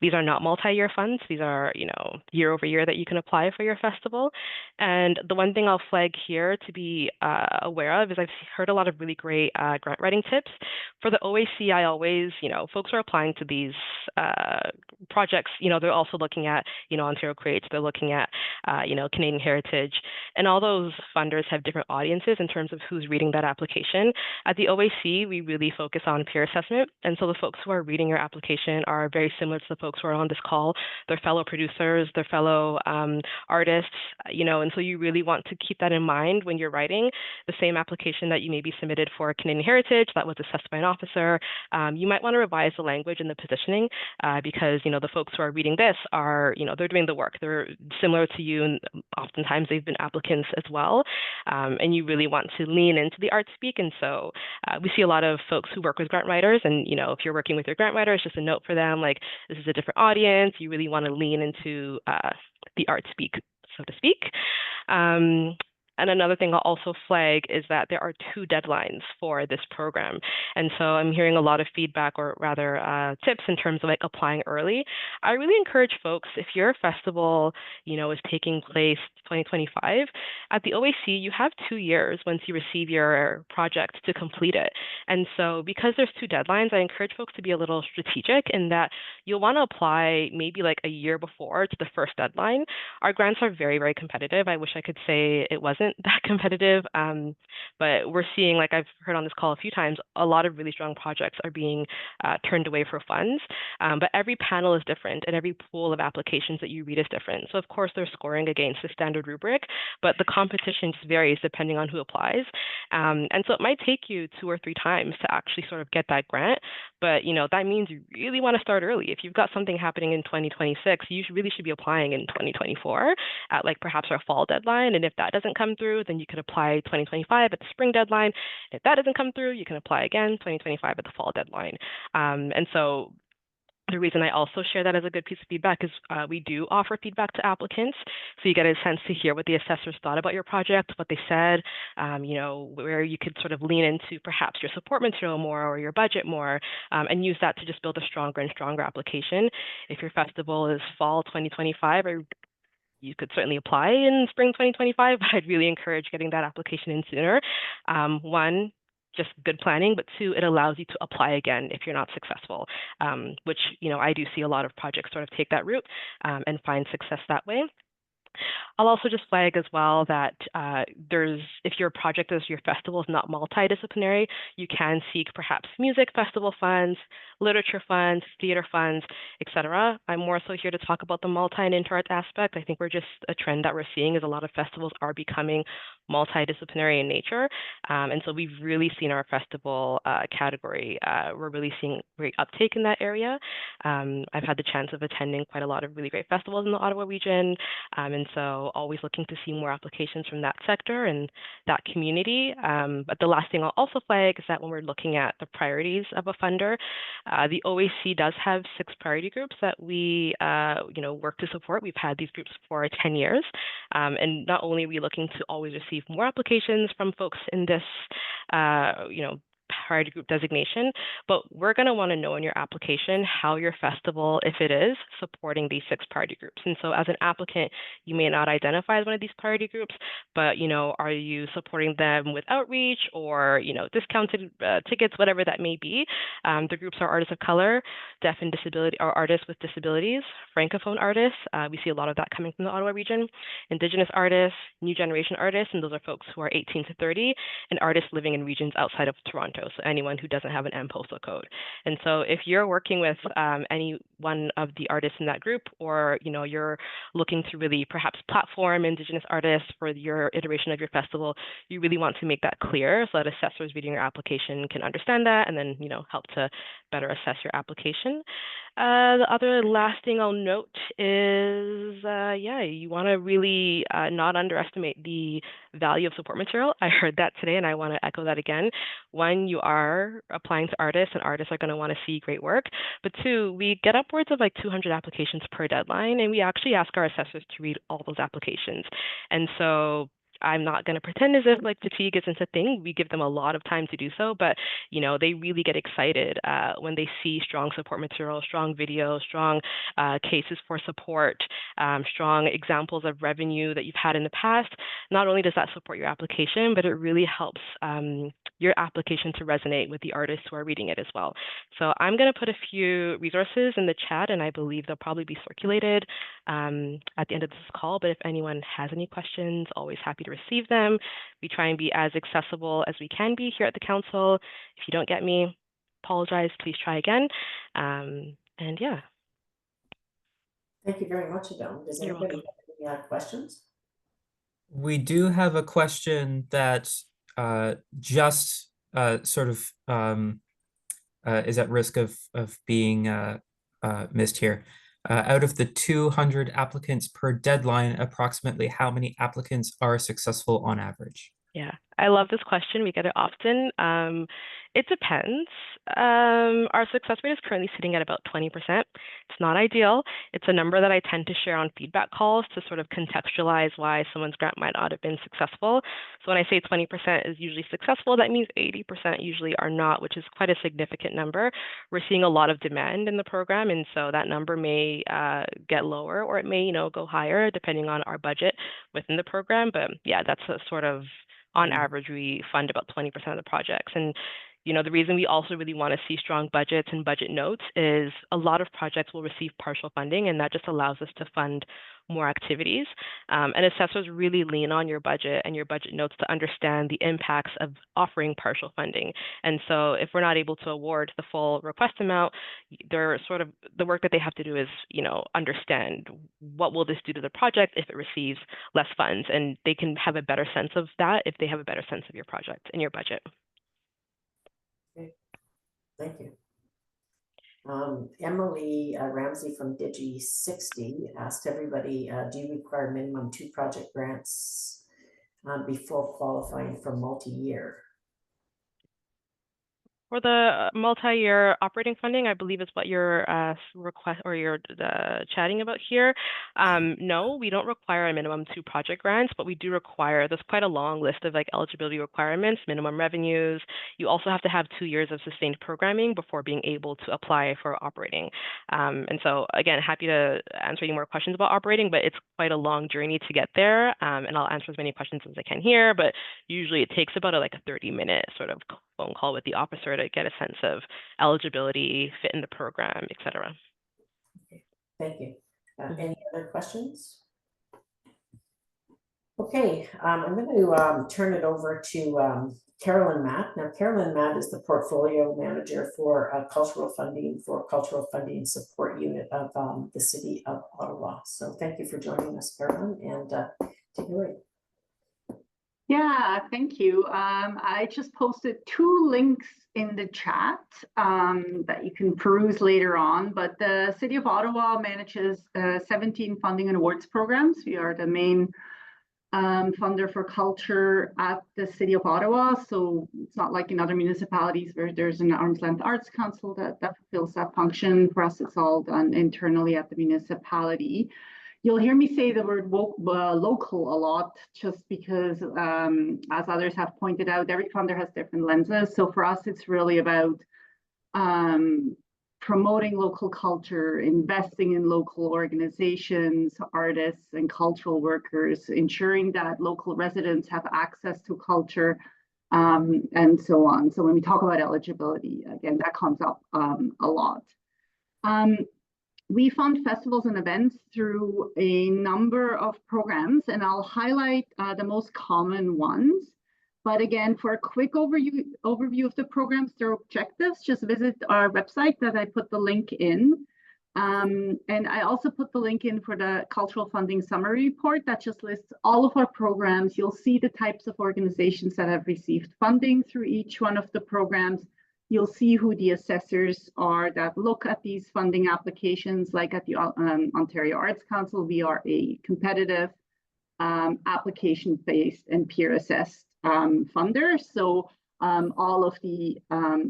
These are not multi-year funds. These are, year over year that you can apply for your festival. And the one thing I'll flag here to be aware of is I've heard a lot of really great grant writing tips. For the OAC, I always, folks are applying to these projects, they're also looking at, Ontario Creates, they're looking at, Canadian Heritage, and all those funders have different audiences in terms of who's reading that application. At the OAC, we really focus on peer assessment. And so the folks who are reading your application are very similar to the folks who are on this call. They're fellow producers, they're fellow artists, and so you really want to keep that in mind when you're writing. The same application that you maybe submitted for Canadian Heritage that was assessed by an officer, you might want to revise the language and the positioning because, the folks who are reading this are, they're doing the work. They're similar to you, and oftentimes they've been applicants as well. And you really want to lean into the art speak. And so we see a lot of folks who work with grant writers, and if you're working with your grant writer, it's just a note for them, this is a different audience. You really want to lean into the art speak, so to speak. And another thing I'll also flag is that there are 2 deadlines for this program. And so I'm hearing a lot of feedback, or rather tips in terms of applying early. I really encourage folks, if your festival, is taking place 2025, at the OAC, you have 2 years once you receive your project to complete it. And so because there's 2 deadlines, I encourage folks to be a little strategic in that you'll want to apply maybe a year before to the first deadline. Our grants are very, very competitive. I wish I could say it wasn't that competitive, but we're seeing, I've heard on this call a few times, a lot of really strong projects are being turned away for funds, but every panel is different and every pool of applications that you read is different. So of course they're scoring against the standard rubric, but the competition just varies depending on who applies. And so it might take you 2 or 3 times to actually sort of get that grant, but that means you really want to start early. If you've got something happening in 2026, you really should be applying in 2024 at perhaps our fall deadline. And if that doesn't come through, then you could apply 2025 at the spring deadline. If that doesn't come through, you can apply again 2025 at the fall deadline. And so The reason I also share that as a good piece of feedback is we do offer feedback to applicants. So you get a sense to hear what the assessors thought about your project, what they said, where you could sort of lean into perhaps your support material more or your budget more, and use that to just build a stronger and stronger application. If your festival is fall 2025, you could certainly apply in spring 2025, but I'd really encourage getting that application in sooner. One, just good planning, but two, it allows you to apply again if you're not successful, which, I do see a lot of projects sort of take that route and find success that way. I'll also just flag as well that if your project is your festival is not multidisciplinary, you can seek perhaps music festival funds, literature funds, theater funds, etc. I'm more so here to talk about the multi and inter-art aspect. I think we're just a trend that we're seeing is a lot of festivals are becoming multidisciplinary in nature. And so we've really seen our festival category, we're really seeing great uptake in that area. I've had the chance of attending quite a lot of really great festivals in the Ottawa region. And so always looking to see more applications from that sector and that community. But the last thing I'll also flag is that when we're looking at the priorities of a funder, the OAC does have 6 priority groups that we work to support. We've had these groups for 10 years. And not only are we looking to always receive more applications from folks in this priority group designation, but we're going to want to know in your application how your festival, if it is, supporting these 6 priority groups. And so as an applicant, you may not identify as one of these priority groups, but, are you supporting them with outreach or, discounted tickets, whatever that may be. The groups are artists of color, deaf and disability, or artists with disabilities, Francophone artists. We see a lot of that coming from the Ottawa region, Indigenous artists, new generation artists, and those are folks who are 18 to 30, and artists living in regions outside of Toronto. So anyone who doesn't have an M postal code. And so if you're working with any one of the artists in that group, or you're looking to really perhaps platform Indigenous artists for your iteration of your festival, you really want to make that clear so that assessors reading your application can understand that and then help to better assess your application. The other last thing I'll note is, you want to really not underestimate the value of support material. I heard that today, and I want to echo that again. One, you are applying to artists, and artists are going to want to see great work. But two, we get upwards of like 200 applications per deadline, and we actually ask our assessors to read all those applications. And so I'm not going to pretend as if fatigue isn't a thing. We give them a lot of time to do so, but they really get excited when they see strong support material, strong videos, strong cases for support, strong examples of revenue that you've had in the past. Not only does that support your application, but it really helps your application to resonate with the artists who are reading it as well. So I'm going to put a few resources in the chat, and I believe they'll probably be circulated at the end of this call. But if anyone has any questions, always happy to receive them. We try and be as accessible as we can be here at the council. If you don't get me, apologize, please try again. And yeah. Thank you very much, Adom. Does You're anybody welcome. have any questions? We do have a question that just sort of is at risk of being missed here. Out of the 200 applicants per deadline, approximately how many applicants are successful on average? Yeah, I love this question. We get it often. It depends. Our success rate is currently sitting at about 20%. It's not ideal. It's a number that I tend to share on feedback calls to sort of contextualize why someone's grant might not have been successful. So when I say 20% is usually successful, that means 80% usually are not, which is quite a significant number. We're seeing a lot of demand in the program, and so that number may get lower, or it may, go higher depending on our budget within the program. But yeah, that's a sort of, on average, we fund about 20% of the projects. And the reason we also really want to see strong budgets and budget notes is a lot of projects will receive partial funding, and that just allows us to fund more activities. And assessors really lean on your budget and your budget notes to understand the impacts of offering partial funding. And so if we're not able to award the full request amount, they're sort of, the work that they have to do is, understand what will this do to the project if it receives less funds, and they can have a better sense of that if they have a better sense of your project and your budget. Okay. Thank you. Emily Ramsey from Digi60 asked everybody, do you require minimum 2 project grants before qualifying for multi-year? For the multi-year operating funding, I believe is what you're request or you're chatting about here. No, we don't require a minimum 2 project grants, but we do require, there's quite a long list of like eligibility requirements, minimum revenues. You also have to have 2 years of sustained programming before being able to apply for operating. And so again, happy to answer any more questions about operating, but it's quite a long journey to get there. And I'll answer as many questions as I can here, but usually it takes about like a 30-minute sort of phone call with the officer to get a sense of eligibility, fit in the program, et cetera. Okay, thank you. Any other questions? Okay, I'm going to turn it over to Carolyn Matt. Now, Carolyn Matt is the portfolio manager for cultural funding support unit of the City of Ottawa. So thank you for joining us, Carolyn, and take it away. Yeah, thank you. I just posted 2 links in the chat that you can peruse later on, but the City of Ottawa manages 17 funding and awards programs. We are the main funder for culture at the City of Ottawa, so it's not like in other municipalities where there's an arm's length arts council that fulfills that function. For us, it's all done internally at the municipality. You'll hear me say the word local a lot, just because, as others have pointed out, every funder has different lenses. So for us, it's really about promoting local culture, investing in local organizations, artists, and cultural workers, ensuring that local residents have access to culture, and so on. So when we talk about eligibility, again, that comes up a lot. We fund festivals and events through a number of programs, and I'll highlight the most common ones. But again, for a quick overview of the programs, their objectives, just visit our website that I put the link in. And I also put the link in for the cultural funding summary report that just lists all of our programs. You'll see the types of organizations that have received funding through each one of the programs. You'll see who the assessors are that look at these funding applications. Like at the Ontario Arts Council, we are a competitive, application-based and peer-assessed funder. So all of the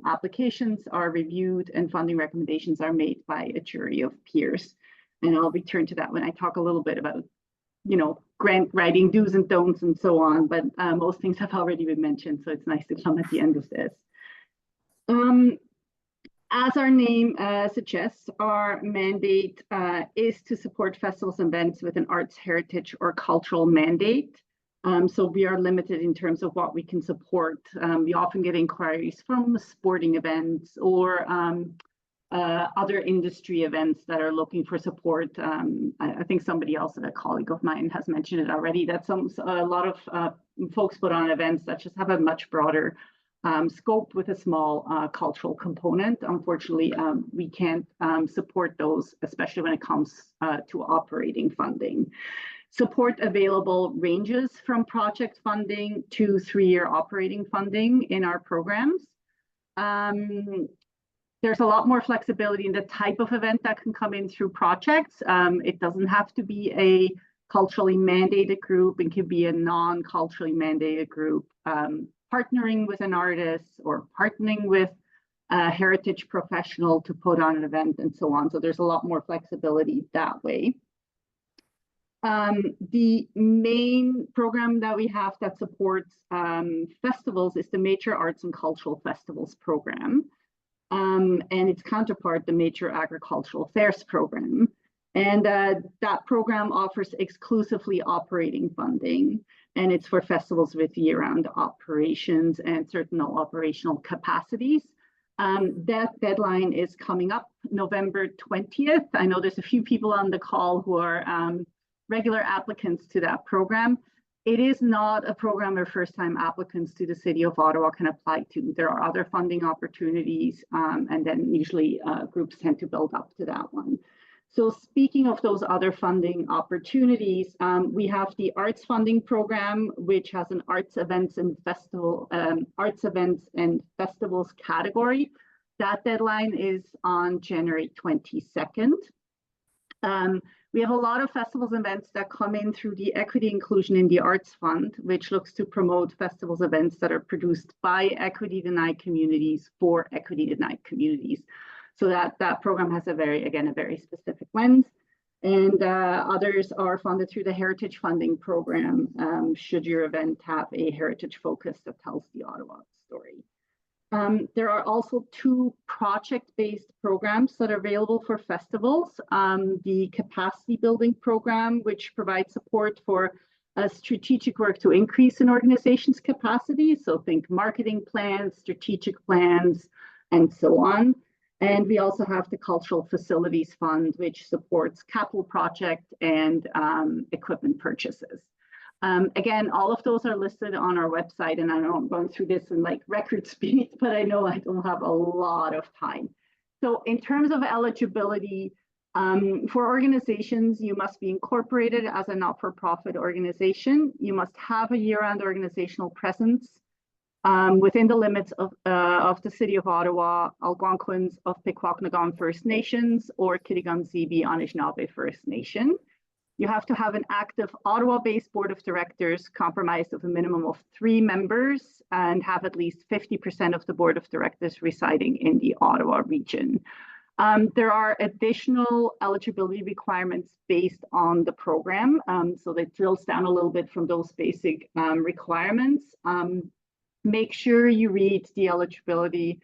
applications are reviewed and funding recommendations are made by a jury of peers. And I'll return to that when I talk a little bit about, grant writing do's and don'ts and so on. But most things have already been mentioned, so it's nice to come at the end of this. As our name suggests, our mandate is to support festivals and events with an arts, heritage, or cultural mandate. So we are limited in terms of what we can support. We often get inquiries from sporting events or other industry events that are looking for support. I think somebody else, a colleague of mine, has mentioned it already, that a lot of folks put on events that just have a much broader scope with a small cultural component. Unfortunately, we can't support those, especially when it comes to operating funding. Support available ranges from project funding to 3-year operating funding in our programs. There's a lot more flexibility in the type of event that can come in through projects. It doesn't have to be a culturally mandated group. It can be a non-culturally mandated group. Partnering with an artist or partnering with a heritage professional to put on an event and so on. So there's a lot more flexibility that way. The main program that we have that supports festivals is the Major Arts and Cultural Festivals program, and its counterpart, the Major Agricultural Fairs program. And that program offers exclusively operating funding, and it's for festivals with year-round operations and certain operational capacities. That deadline is coming up November 20th. I know there's a few people on the call who are regular applicants to that program. It is not a program where first-time applicants to the City of Ottawa can apply to. There are other funding opportunities, and then usually groups tend to build up to that one. So speaking of those other funding opportunities, we have the Arts Funding Program, which has an arts events and festivals category. That deadline is on January 22nd. We have a lot of festivals events that come in through the Equity Inclusion in the Arts Fund, which looks to promote festivals events that are produced by equity denied communities for equity denied communities. So that program has a very specific lens. And others are funded through the Heritage Funding Program, should your event have a heritage focus that tells the Ottawa story. There are also 2 project-based programs that are available for festivals. The Capacity Building Program, which provides support for strategic work to increase an organization's capacity. So think marketing plans, strategic plans, and so on. And we also have the Cultural Facilities Fund, which supports capital project and equipment purchases. Again, all of those are listed on our website, and I know I'm going through this in like record speed, but I know I don't have a lot of time. So in terms of eligibility, for organizations, you must be incorporated as a not-for-profit organization. You must have a year-round organizational presence within the limits of the City of Ottawa, Algonquins of Pequawknagon First Nations, or Kitigan-Zibi Anishinaabe First Nation. You have to have an active Ottawa-based board of directors comprised of a minimum of 3 members and have at least 50% of the board of directors residing in the Ottawa region. There are additional eligibility requirements based on the program. So that drills down a little bit from those basic requirements. Make sure you read the eligibility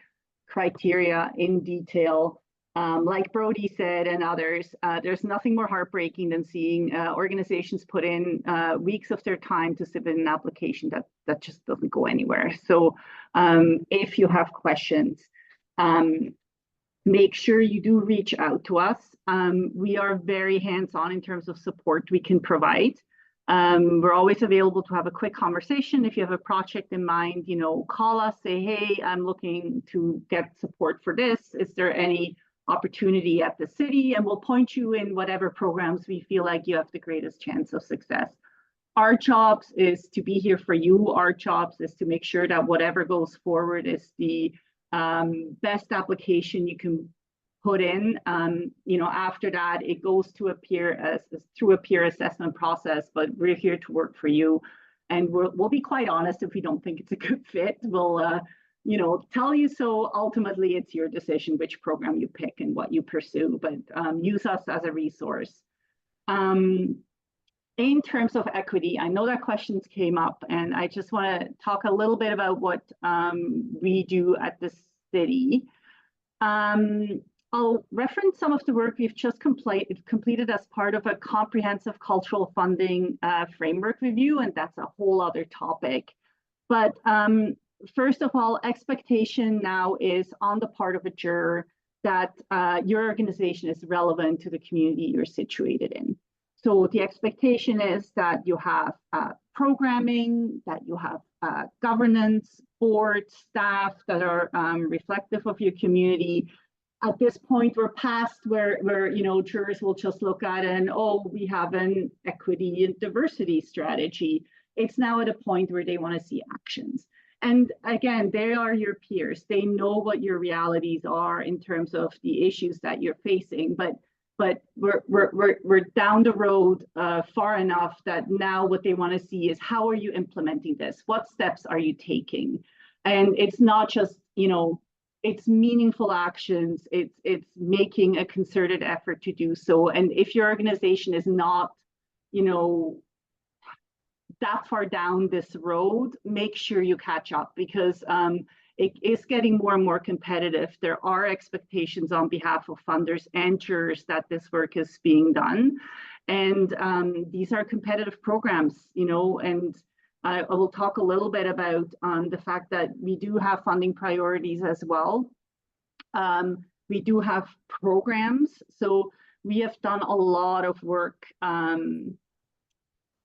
criteria in detail. Like Brodie said and others, there's nothing more heartbreaking than seeing organizations put in weeks of their time to submit an application that just doesn't go anywhere. So if you have questions, make sure you do reach out to us. We are very hands-on in terms of support we can provide. We're always available to have a quick conversation. If you have a project in mind, call us, say, hey, I'm looking to get support for this. Is there any opportunity at the city? And we'll point you in whatever programs we feel like you have the greatest chance of success. Our jobs is to be here for you. Our jobs is to make sure that whatever goes forward is the best application you can put in. After that, it goes to through a peer assessment process, but we're here to work for you. And we'll be quite honest if we don't think it's a good fit. We'll tell you so. Ultimately, it's your decision which program you pick and what you pursue, but use us as a resource. In terms of equity, I know that questions came up, and I just want to talk a little bit about what we do at the city. I'll reference some of the work we've just completed as part of a comprehensive cultural funding framework review, and that's a whole other topic. But first of all, expectation now is on the part of a juror that your organization is relevant to the community you're situated in. So the expectation is that you have programming, that you have governance, board, staff that are reflective of your community. At this point, we're past where jurors will just look at and, we have an equity and diversity strategy. It's now at a point where they want to see actions. And again, they are your peers. They know what your realities are in terms of the issues that you're facing. But we're down the road far enough that now what they want to see is, how are you implementing this? What steps are you taking? And it's not just, it's meaningful actions. It's making a concerted effort to do so. And if your organization is not, that far down this road, make sure you catch up, because it is getting more and more competitive. There are expectations on behalf of funders and jurors that this work is being done. And these are competitive programs, and I will talk a little bit about the fact that we do have funding priorities as well. We do have programs. So we have done a lot of work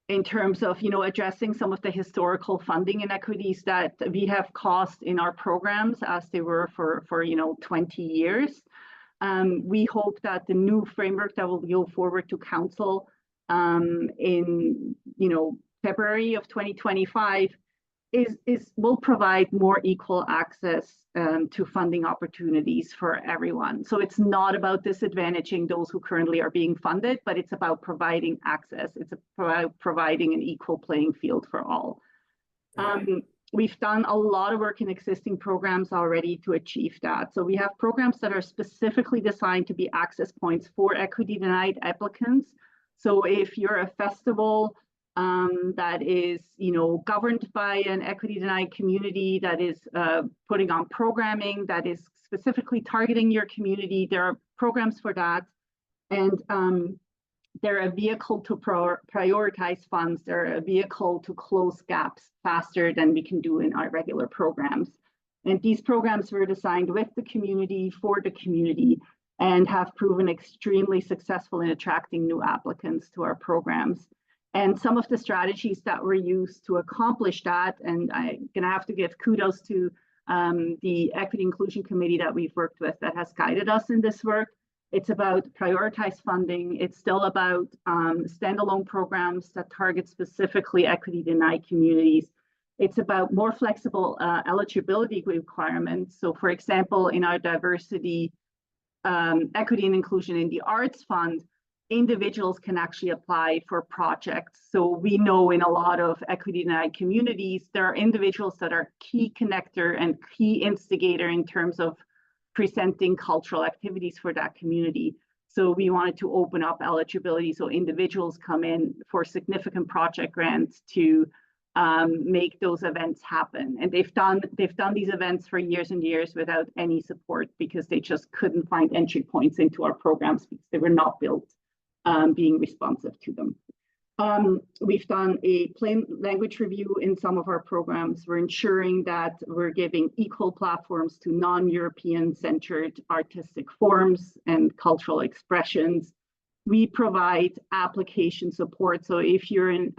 in terms of, addressing some of the historical funding inequities that we have caused in our programs as they were for 20 years. We hope that the new framework that will go forward to council in, February of 2025 will provide more equal access to funding opportunities for everyone. So it's not about disadvantaging those who currently are being funded, but it's about providing access. It's about providing an equal playing field for all. We've done a lot of work in existing programs already to achieve that. So we have programs that are specifically designed to be access points for equity denied applicants. So if you're a festival that is, governed by an equity denied community, that is putting on programming that is specifically targeting your community, there are programs for that. And they're a vehicle to prioritize funds. They're a vehicle to close gaps faster than we can do in our regular programs. And these programs were designed with the community, for the community, and have proven extremely successful in attracting new applicants to our programs. And some of the strategies that were used to accomplish that, and I'm going to have to give kudos to the Equity Inclusion Committee that we've worked with that has guided us in this work. It's about prioritized funding. It's still about standalone programs that target specifically equity denied communities. It's about more flexible eligibility requirements. So for example, in our diversity, equity and inclusion in the arts fund, individuals can actually apply for projects. So we know in a lot of equity denied communities, there are individuals that are key connector and key instigator in terms of presenting cultural activities for that community. So we wanted to open up eligibility so individuals come in for significant project grants to make those events happen. And they've done these events for years and years without any support because they just couldn't find entry points into our programs because they were not built being responsive to them. We've done a plain language review in some of our programs. We're ensuring that we're giving equal platforms to non-European centered artistic forms and cultural expressions. We provide application support. So if you're an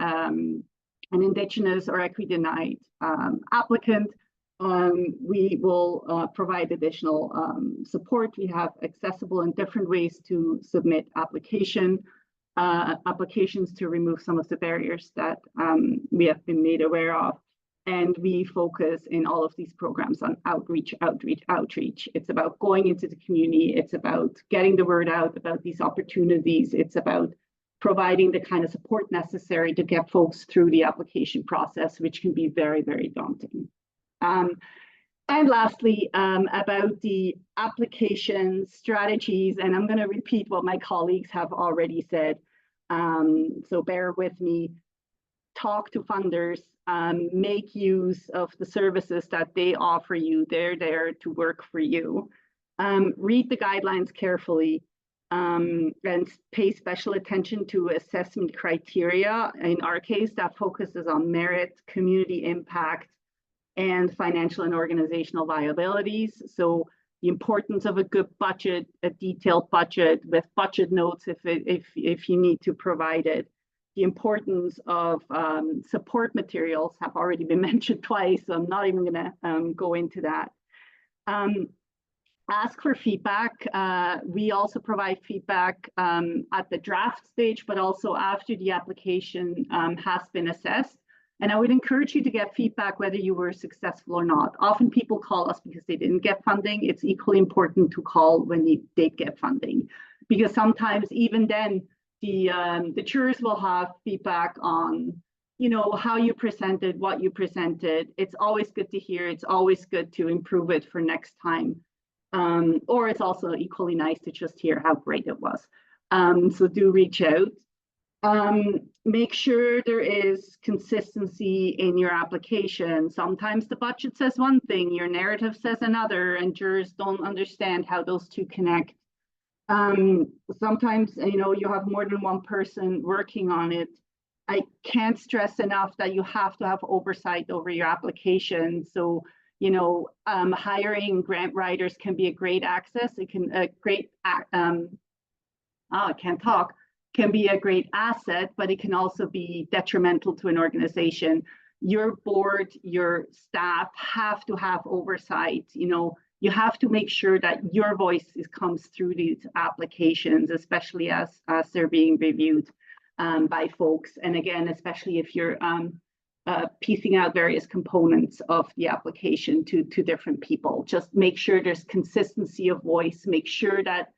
Indigenous or equity denied applicant, we will provide additional support. We have accessible and different ways to submit applications to remove some of the barriers that we have been made aware of. And we focus in all of these programs on outreach. It's about going into the community. It's about getting the word out about these opportunities. It's about providing the kind of support necessary to get folks through the application process, which can be very, very daunting. And lastly, about the application strategies, and I'm going to repeat what my colleagues have already said, so bear with me. Talk to funders, make use of the services that they offer you. They're there to work for you. Read the guidelines carefully and pay special attention to assessment criteria. In our case, that focuses on merit, community impact, and financial and organizational viabilities. So the importance of a good budget, a detailed budget with budget notes if you need to provide it. The importance of support materials have already been mentioned twice, so I'm not even going to go into that. Ask for feedback. We also provide feedback at the draft stage, but also after the application has been assessed. And I would encourage you to get feedback whether you were successful or not. Often people call us because they didn't get funding. It's equally important to call when they did get funding, because sometimes even then the jurors will have feedback on, how you presented, what you presented. It's always good to hear. It's always good to improve it for next time. Or it's also equally nice to just hear how great it was. So do reach out. Make sure there is consistency in your application. Sometimes the budget says one thing, your narrative says another, and jurors don't understand how those two connect. Sometimes, you have more than one person working on it. I can't stress enough that you have to have oversight over your application. So, hiring grant writers can be a great access. It can can be a great asset, but it can also be detrimental to an organization. Your board, your staff have to have oversight. You have to make sure that your voice comes through these applications, especially as they're being reviewed by folks. And again, especially if you're piecing out various components of the application to different people. Just make sure there's consistency of voice, make sure that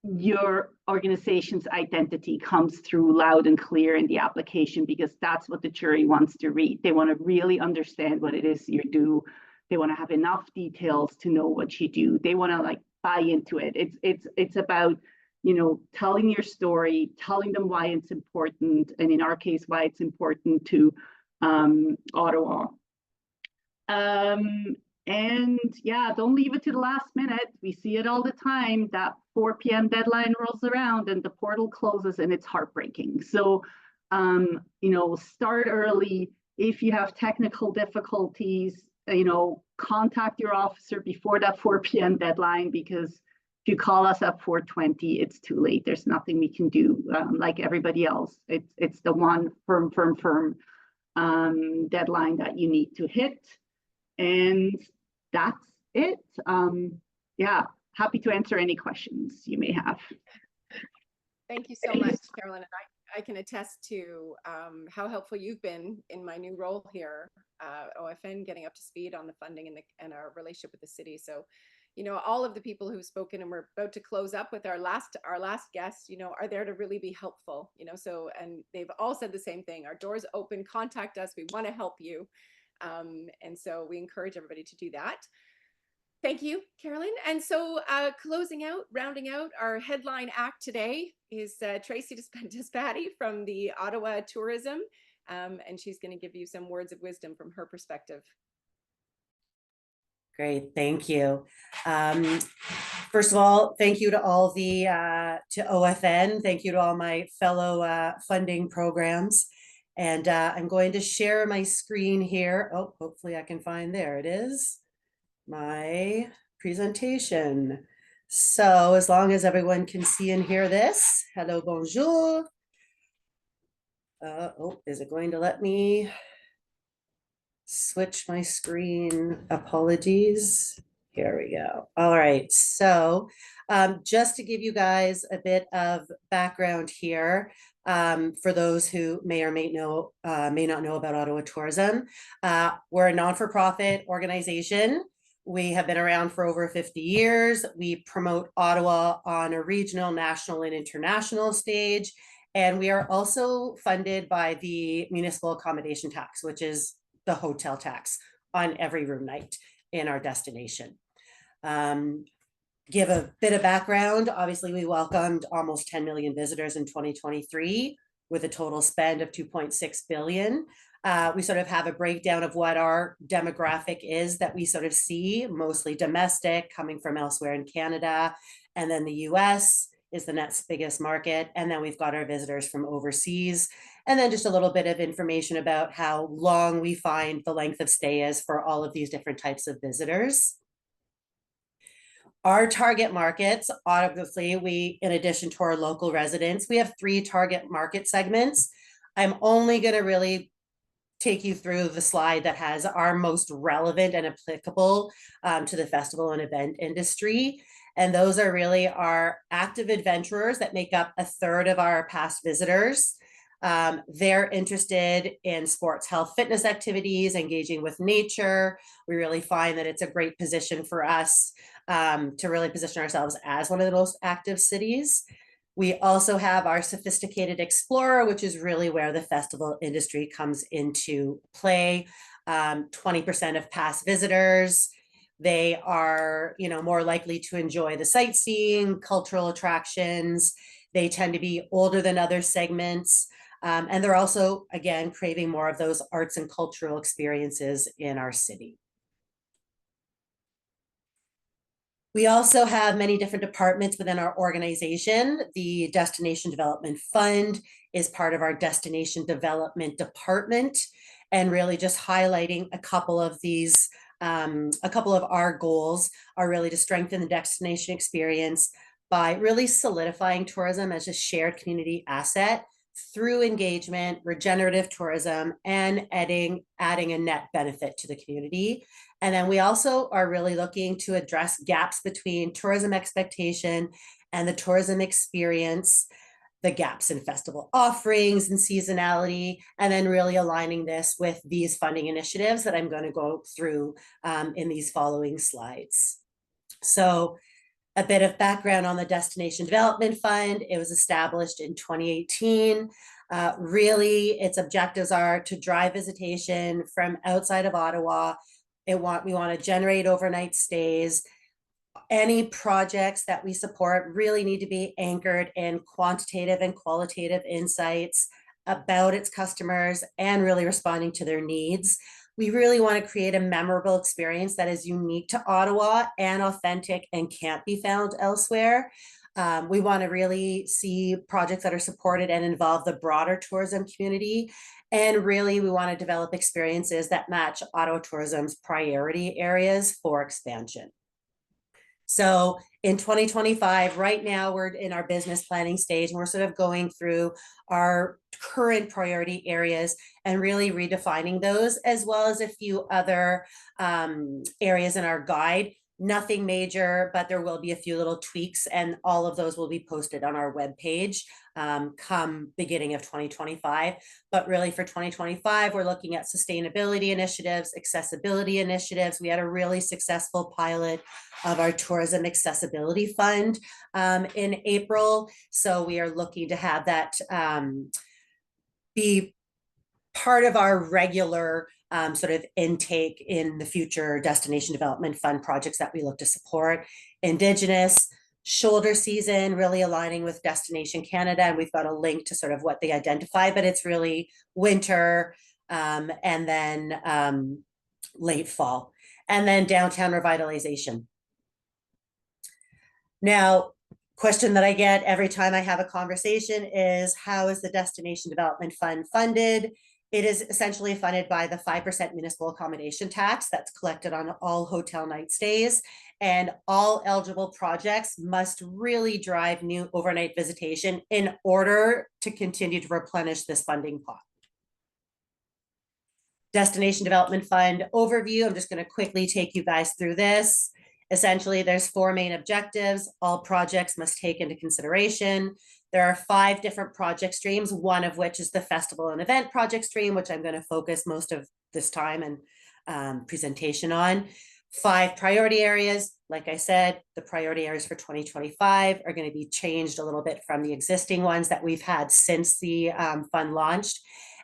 your organization's identity comes through loud and clear in the application, because that's what the jury wants to read. They want to really understand what it is you do. They want to have enough details to know what you do. They want to like buy into it. It's about, you know, telling your story, telling them why it's important, and in our case, why it's important to Ottawa. And yeah, don't leave it to the last minute. We see it all the time. That 4 p.m. deadline rolls around and the portal closes, and it's heartbreaking. So, you know, start early. If you have technical difficulties, you know, contact your officer before that 4 p.m. deadline, because if you call us at 4:20, it's too late. There's nothing we can do. Like everybody else, it's the one firm deadline that you need to hit. And that's it. Yeah, happy to answer any questions you may have. Thank you so much, Carolyn. And I can attest to how helpful you've been in my new role here, OFN, getting up to speed on the funding and our relationship with the city. So, you know, all of the people who've spoken, and we're about to close up with our last guest, you know, are there to really be helpful, you know, so, and they've all said the same thing. Our doors open, contact us. We want to help you. And so we encourage everybody to do that. Thank you, Carolyn. And so rounding out our headline act today is Traci Despatis from the Ottawa Tourism. And she's going to give you some words of wisdom from her perspective. Great, thank you. First of all, thank you to all the, to OFN. Thank you to all my fellow funding programs. And I'm going to share my screen here. Oh, hopefully I can find, there it is, my presentation. So as long as everyone can see and hear this, hello, bonjour. Oh, is it going to let me switch my screen? Apologies. Here we go. All right, so just to give you guys a bit of background here, for those who may or may not know about Ottawa Tourism, we're a non-for-profit organization. We have been around for over 50 years. We promote Ottawa on a regional, national, and international stage. And we are also funded by the municipal accommodation tax, which is the hotel tax on every room night in our destination. Give a bit of background. Obviously, we welcomed almost 10 million visitors in 2023 with a total spend of 2.6 billion. We sort of have a breakdown of what our demographic is that we sort of see, mostly domestic, coming from elsewhere in Canada. And then the US is the next biggest market. And then we've got our visitors from overseas. And then just a little bit of information about how long we find the length of stay is for all of these different types of visitors. Our target markets, obviously, we, in addition to our local residents, we have 3 target market segments. I'm only going to really take you through the slide that has our most relevant and applicable to the festival and event industry. And those are really our active adventurers that make up 1/3 of our past visitors. They're interested in sports, health, fitness activities, engaging with nature. We really find that it's a great position for us to really position ourselves as one of the most active cities. We also have our sophisticated explorer, which is really where the festival industry comes into play. 20% of past visitors. They are, you know, more likely to enjoy the sightseeing, cultural attractions. They tend to be older than other segments. And they're also, again, craving more of those arts and cultural experiences in our city. We also have many different departments within our organization. The Destination Development Fund is part of our Destination Development Department, and really just highlighting a couple of these, a couple of our goals are really to strengthen the destination experience by really solidifying tourism as a shared community asset through engagement, regenerative tourism, and adding a net benefit to the community. And then we also are really looking to address gaps between tourism expectation and the tourism experience. the gaps in festival offerings and seasonality, and then really aligning this with these funding initiatives that I'm going to go through in these following slides. So a bit of background on the Destination Development Fund. It was established in 2018. Really, its objectives are to drive visitation from outside of Ottawa. We want to generate overnight stays. Any projects that we support really need to be anchored in quantitative and qualitative insights about its customers and really responding to their needs. We really want to create a memorable experience that is unique to Ottawa and authentic and can't be found elsewhere. We want to really see projects that are supported and involve the broader tourism community. And really, we want to develop experiences that match Ottawa Tourism's priority areas for expansion. So in 2025, right now, we're in our business planning stage, and we're sort of going through our current priority areas and really redefining those, as well as a few other areas in our guide. Nothing major, but there will be a few little tweaks, and all of those will be posted on our webpage come beginning of 2025. But really for 2025, we're looking at sustainability initiatives, accessibility initiatives. We had a really successful pilot of our Tourism Accessibility Fund in April. So we are looking to have that be part of our regular sort of intake in the future Destination Development Fund projects that we look to support. Indigenous, shoulder season, really aligning with Destination Canada. And we've got a link to sort of what they identify, but it's really winter and then late fall. And then downtown revitalization. Now, question that I get every time I have a conversation is, how is the Destination Development Fund funded? It is essentially funded by the 5% municipal accommodation tax that's collected on all hotel night stays, and all eligible projects must really drive new overnight visitation in order to continue to replenish this funding pot. Destination Development Fund overview. I'm just going to quickly take you guys through this. Essentially, there's 4 main objectives. All projects must take into consideration. There are 5 different project streams, one of which is the festival and event project stream, which I'm going to focus most of this time and presentation on. 5 priority areas. Like I said, the priority areas for 2025 are going to be changed a little bit from the existing ones that we've had since the fund launched.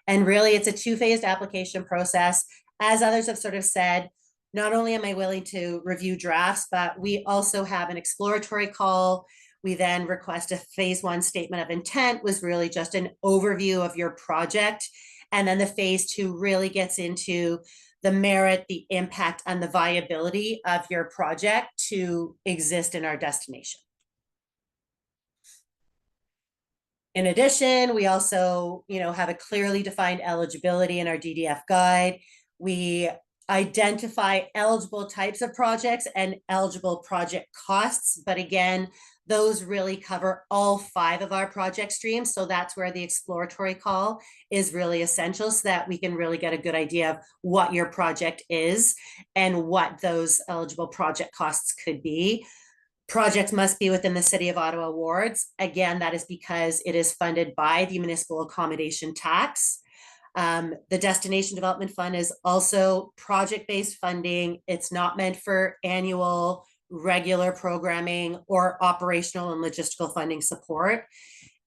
And really, it's a 2-phased application process. As others have sort of said, not only am I willing to review drafts, but we also have an exploratory call. We then request a phase 1 statement of intent, was really just an overview of your project. And then the phase 2 really gets into the merit, the impact, and the viability of your project to exist in our destination. In addition, we also, have a clearly defined eligibility in our DDF guide. We identify eligible types of projects and eligible project costs, but again, those really cover all 5 of our project streams. So that's where the exploratory call is really essential, so that we can really get a good idea of what your project is and what those eligible project costs could be. Projects must be within the City of Ottawa wards. Again, that is because it is funded by the municipal accommodation tax. The Destination Development Fund is also project-based funding. It's not meant for annual regular programming or operational and logistical funding support.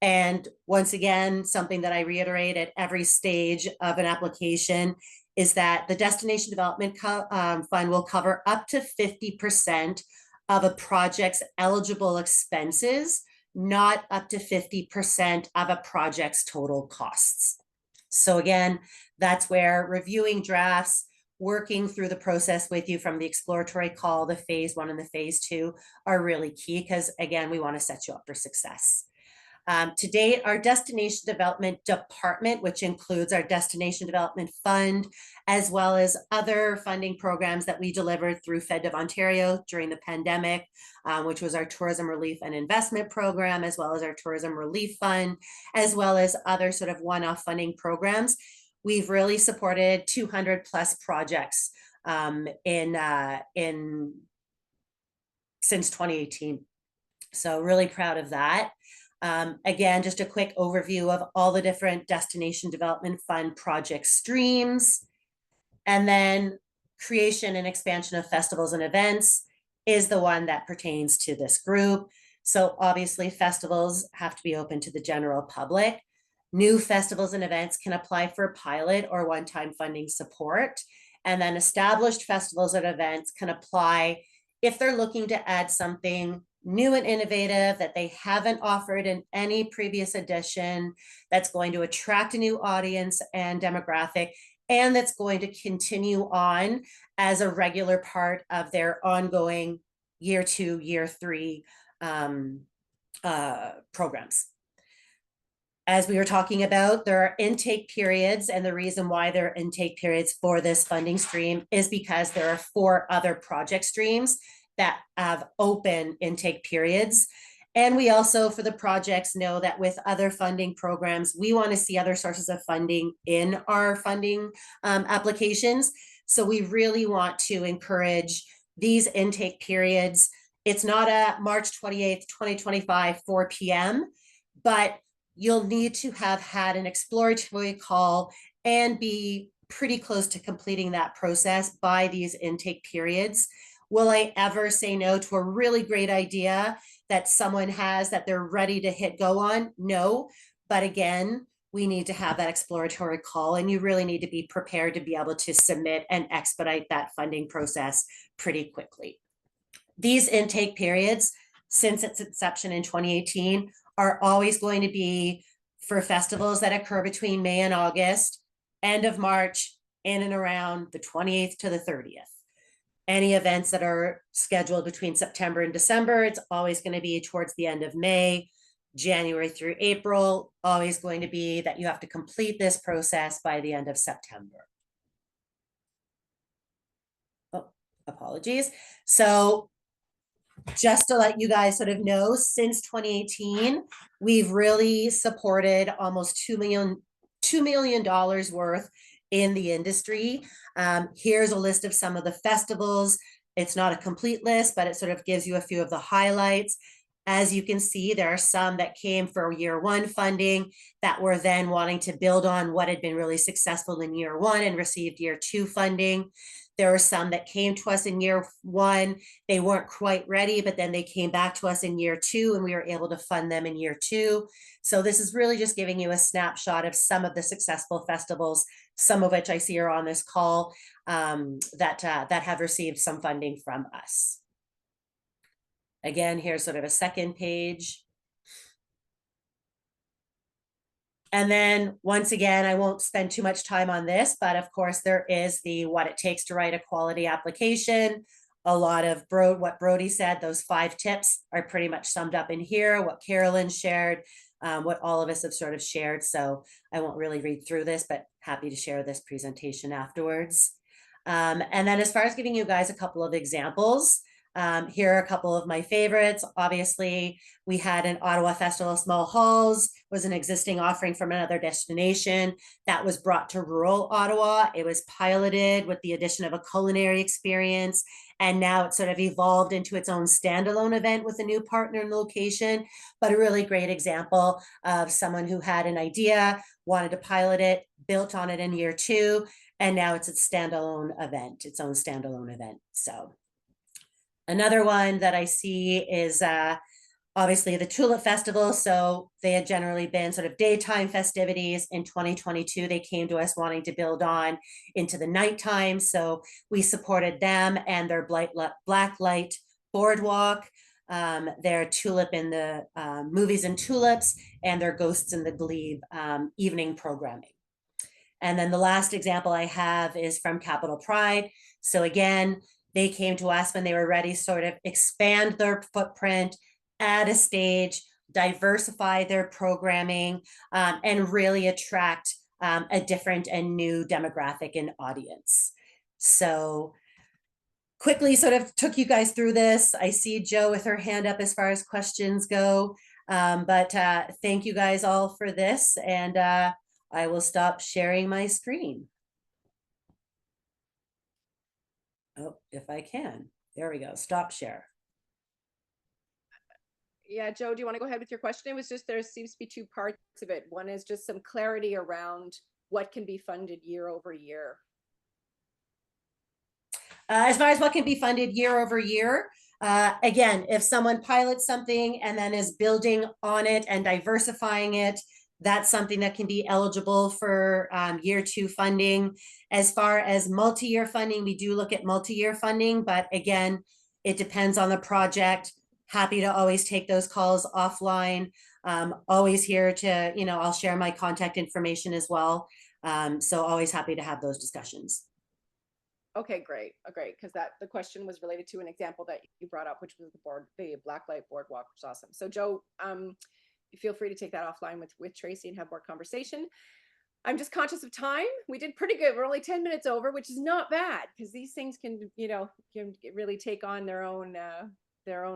And once again, something that I reiterate at every stage of an application is that the Destination Development Fund will cover up to 50% of a project's eligible expenses, not up to 50% of a project's total costs. So again, that's where reviewing drafts, working through the process with you from the exploratory call, the phase 1 and the phase 2 are really key, because again, we want to set you up for success. To date, our Destination Development Department, which includes our Destination Development Fund, as well as other funding programs that we delivered through FedDev Ontario during the pandemic, which was our Tourism Relief and Investment Program, as well as our Tourism Relief Fund, as well as other sort of one-off funding programs. We've really supported 200 plus projects since 2018. So really proud of that. Again, just a quick overview of all the different Destination Development Fund project streams. And then creation and expansion of festivals and events is the one that pertains to this group. So obviously festivals have to be open to the general public. New festivals and events can apply for pilot or one-time funding support. And then established festivals and events can apply if they're looking to add something new and innovative that they haven't offered in any previous edition, that's going to attract a new audience and demographic, and that's going to continue on as a regular part of their ongoing year 2, year 3 programs. As we were talking about, there are intake periods, and the reason why there are intake periods for this funding stream is because there are 4 other project streams that have open intake periods. And we also, for the projects, know that with other funding programs, we want to see other sources of funding in our funding applications. So we really want to encourage these intake periods. It's not a March 28th, 2025, 4 p.m., but you'll need to have had an exploratory call and be pretty close to completing that process by these intake periods. Will I ever say no to a really great idea that someone has that they're ready to hit go on? No, but again, we need to have that exploratory call, and you really need to be prepared to be able to submit and expedite that funding process pretty quickly. These intake periods, since its inception in 2018, are always going to be for festivals that occur between May and August, end of March, in and around the 28th to the 30th. Any events that are scheduled between September and December, it's always going to be towards the end of May. January through April, always going to be that you have to complete this process by the end of September. Oh, apologies. So just to let you guys sort of know, since 2018, we've really supported almost $2 million worth in the industry. Here's a list of some of the festivals. It's not a complete list, but it sort of gives you a few of the highlights. As you can see, there are some that came for year 1 funding that were then wanting to build on what had been really successful in year 1 and received year 2 funding. There were some that came to us in year 1. They weren't quite ready, but then they came back to us in year 2 and we were able to fund them in year 2. So this is really just giving you a snapshot of some of the successful festivals, some of which I see are on this call, that have received some funding from us. Again, here's sort of a second page. And then once again, I won't spend too much time on this, but of course there is the what it takes to write a quality application. A lot of what Brodie said, those 5 tips are pretty much summed up in here, what Carolyn shared, what all of us have sort of shared. So I won't really read through this, but happy to share this presentation afterwards. And then as far as giving you guys a couple of examples, here are a couple of my favorites. Obviously, we had an Ottawa Festival Small Halls, was an existing offering from another destination that was brought to rural Ottawa. It was piloted with the addition of a culinary experience, and now it's sort of evolved into its own standalone event with a new partner and location, but a really great example of someone who had an idea, wanted to pilot it, built on it in year 2, and now it's its standalone event, its own standalone event. So another one that I see is obviously the Tulip Festival. So they had generally been sort of daytime festivities. In 2022, they came to us wanting to build on into the nighttime. So we supported them and their Black Light Boardwalk, their Tulip in the Movies and Tulips, and their Ghosts in the Glebe evening programming. And then the last example I have is from Capital Pride. So again, they came to us when they were ready to sort of expand their footprint, add a stage, diversify their programming, and really attract a different and new demographic and audience. So quickly sort of took you guys through this. I see Jo with her hand up as far as questions go, but thank you guys all for this, and I will stop sharing my screen. Oh, if I can. There we go. Stop share. Yeah, Joe, do you want to go ahead with your question? It was just, there seems to be two parts of it. One is just some clarity around what can be funded year over year. As far as what can be funded year over year, again, if someone pilots something and then is building on it and diversifying it, that's something that can be eligible for year 2 funding. As far as multi-year funding, we do look at multi-year funding, but again, it depends on the project. Happy to always take those calls offline. Always here to, I'll share my contact information as well. So always happy to have those discussions. Okay, great, great, because the question was related to an example that you brought up, which was the Blacklight Boardwalk, which is awesome. So Joe, feel free to take that offline with Traci and have more conversation. I'm just conscious of time. We did pretty good. We're only 10 minutes over, which is not bad because these things can really take on their own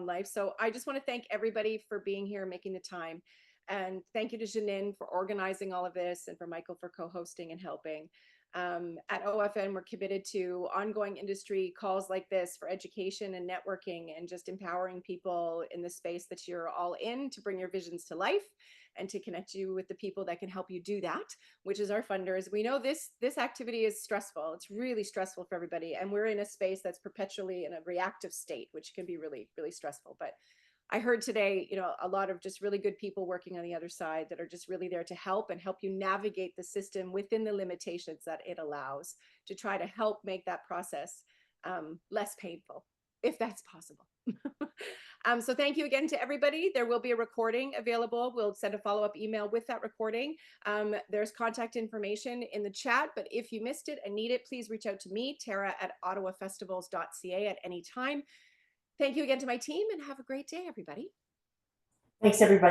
life. So I just want to thank everybody for being here, making the time. And thank you to Janine for organizing all of this and for Michael for co-hosting and helping. At OFN, we're committed to ongoing industry calls like this for education and networking and just empowering people in the space that you're all in to bring your visions to life and to connect you with the people that can help you do that, which is our funders. We know this activity is stressful. It's really stressful for everybody. And we're in a space that's perpetually in a reactive state, which can be really, really stressful. But I heard today, a lot of just really good people working on the other side that are just really there to help you navigate the system within the limitations that it allows to try to help make that process less painful, if that's possible. So thank you again to everybody. There will be a recording available. We'll send a follow-up email with that recording. There's contact information in the chat, but if you missed it and need it, please reach out to me, Tara at ottawafestivals.ca at any time. Thank you again to my team and have a great day, everybody. Thanks, everybody.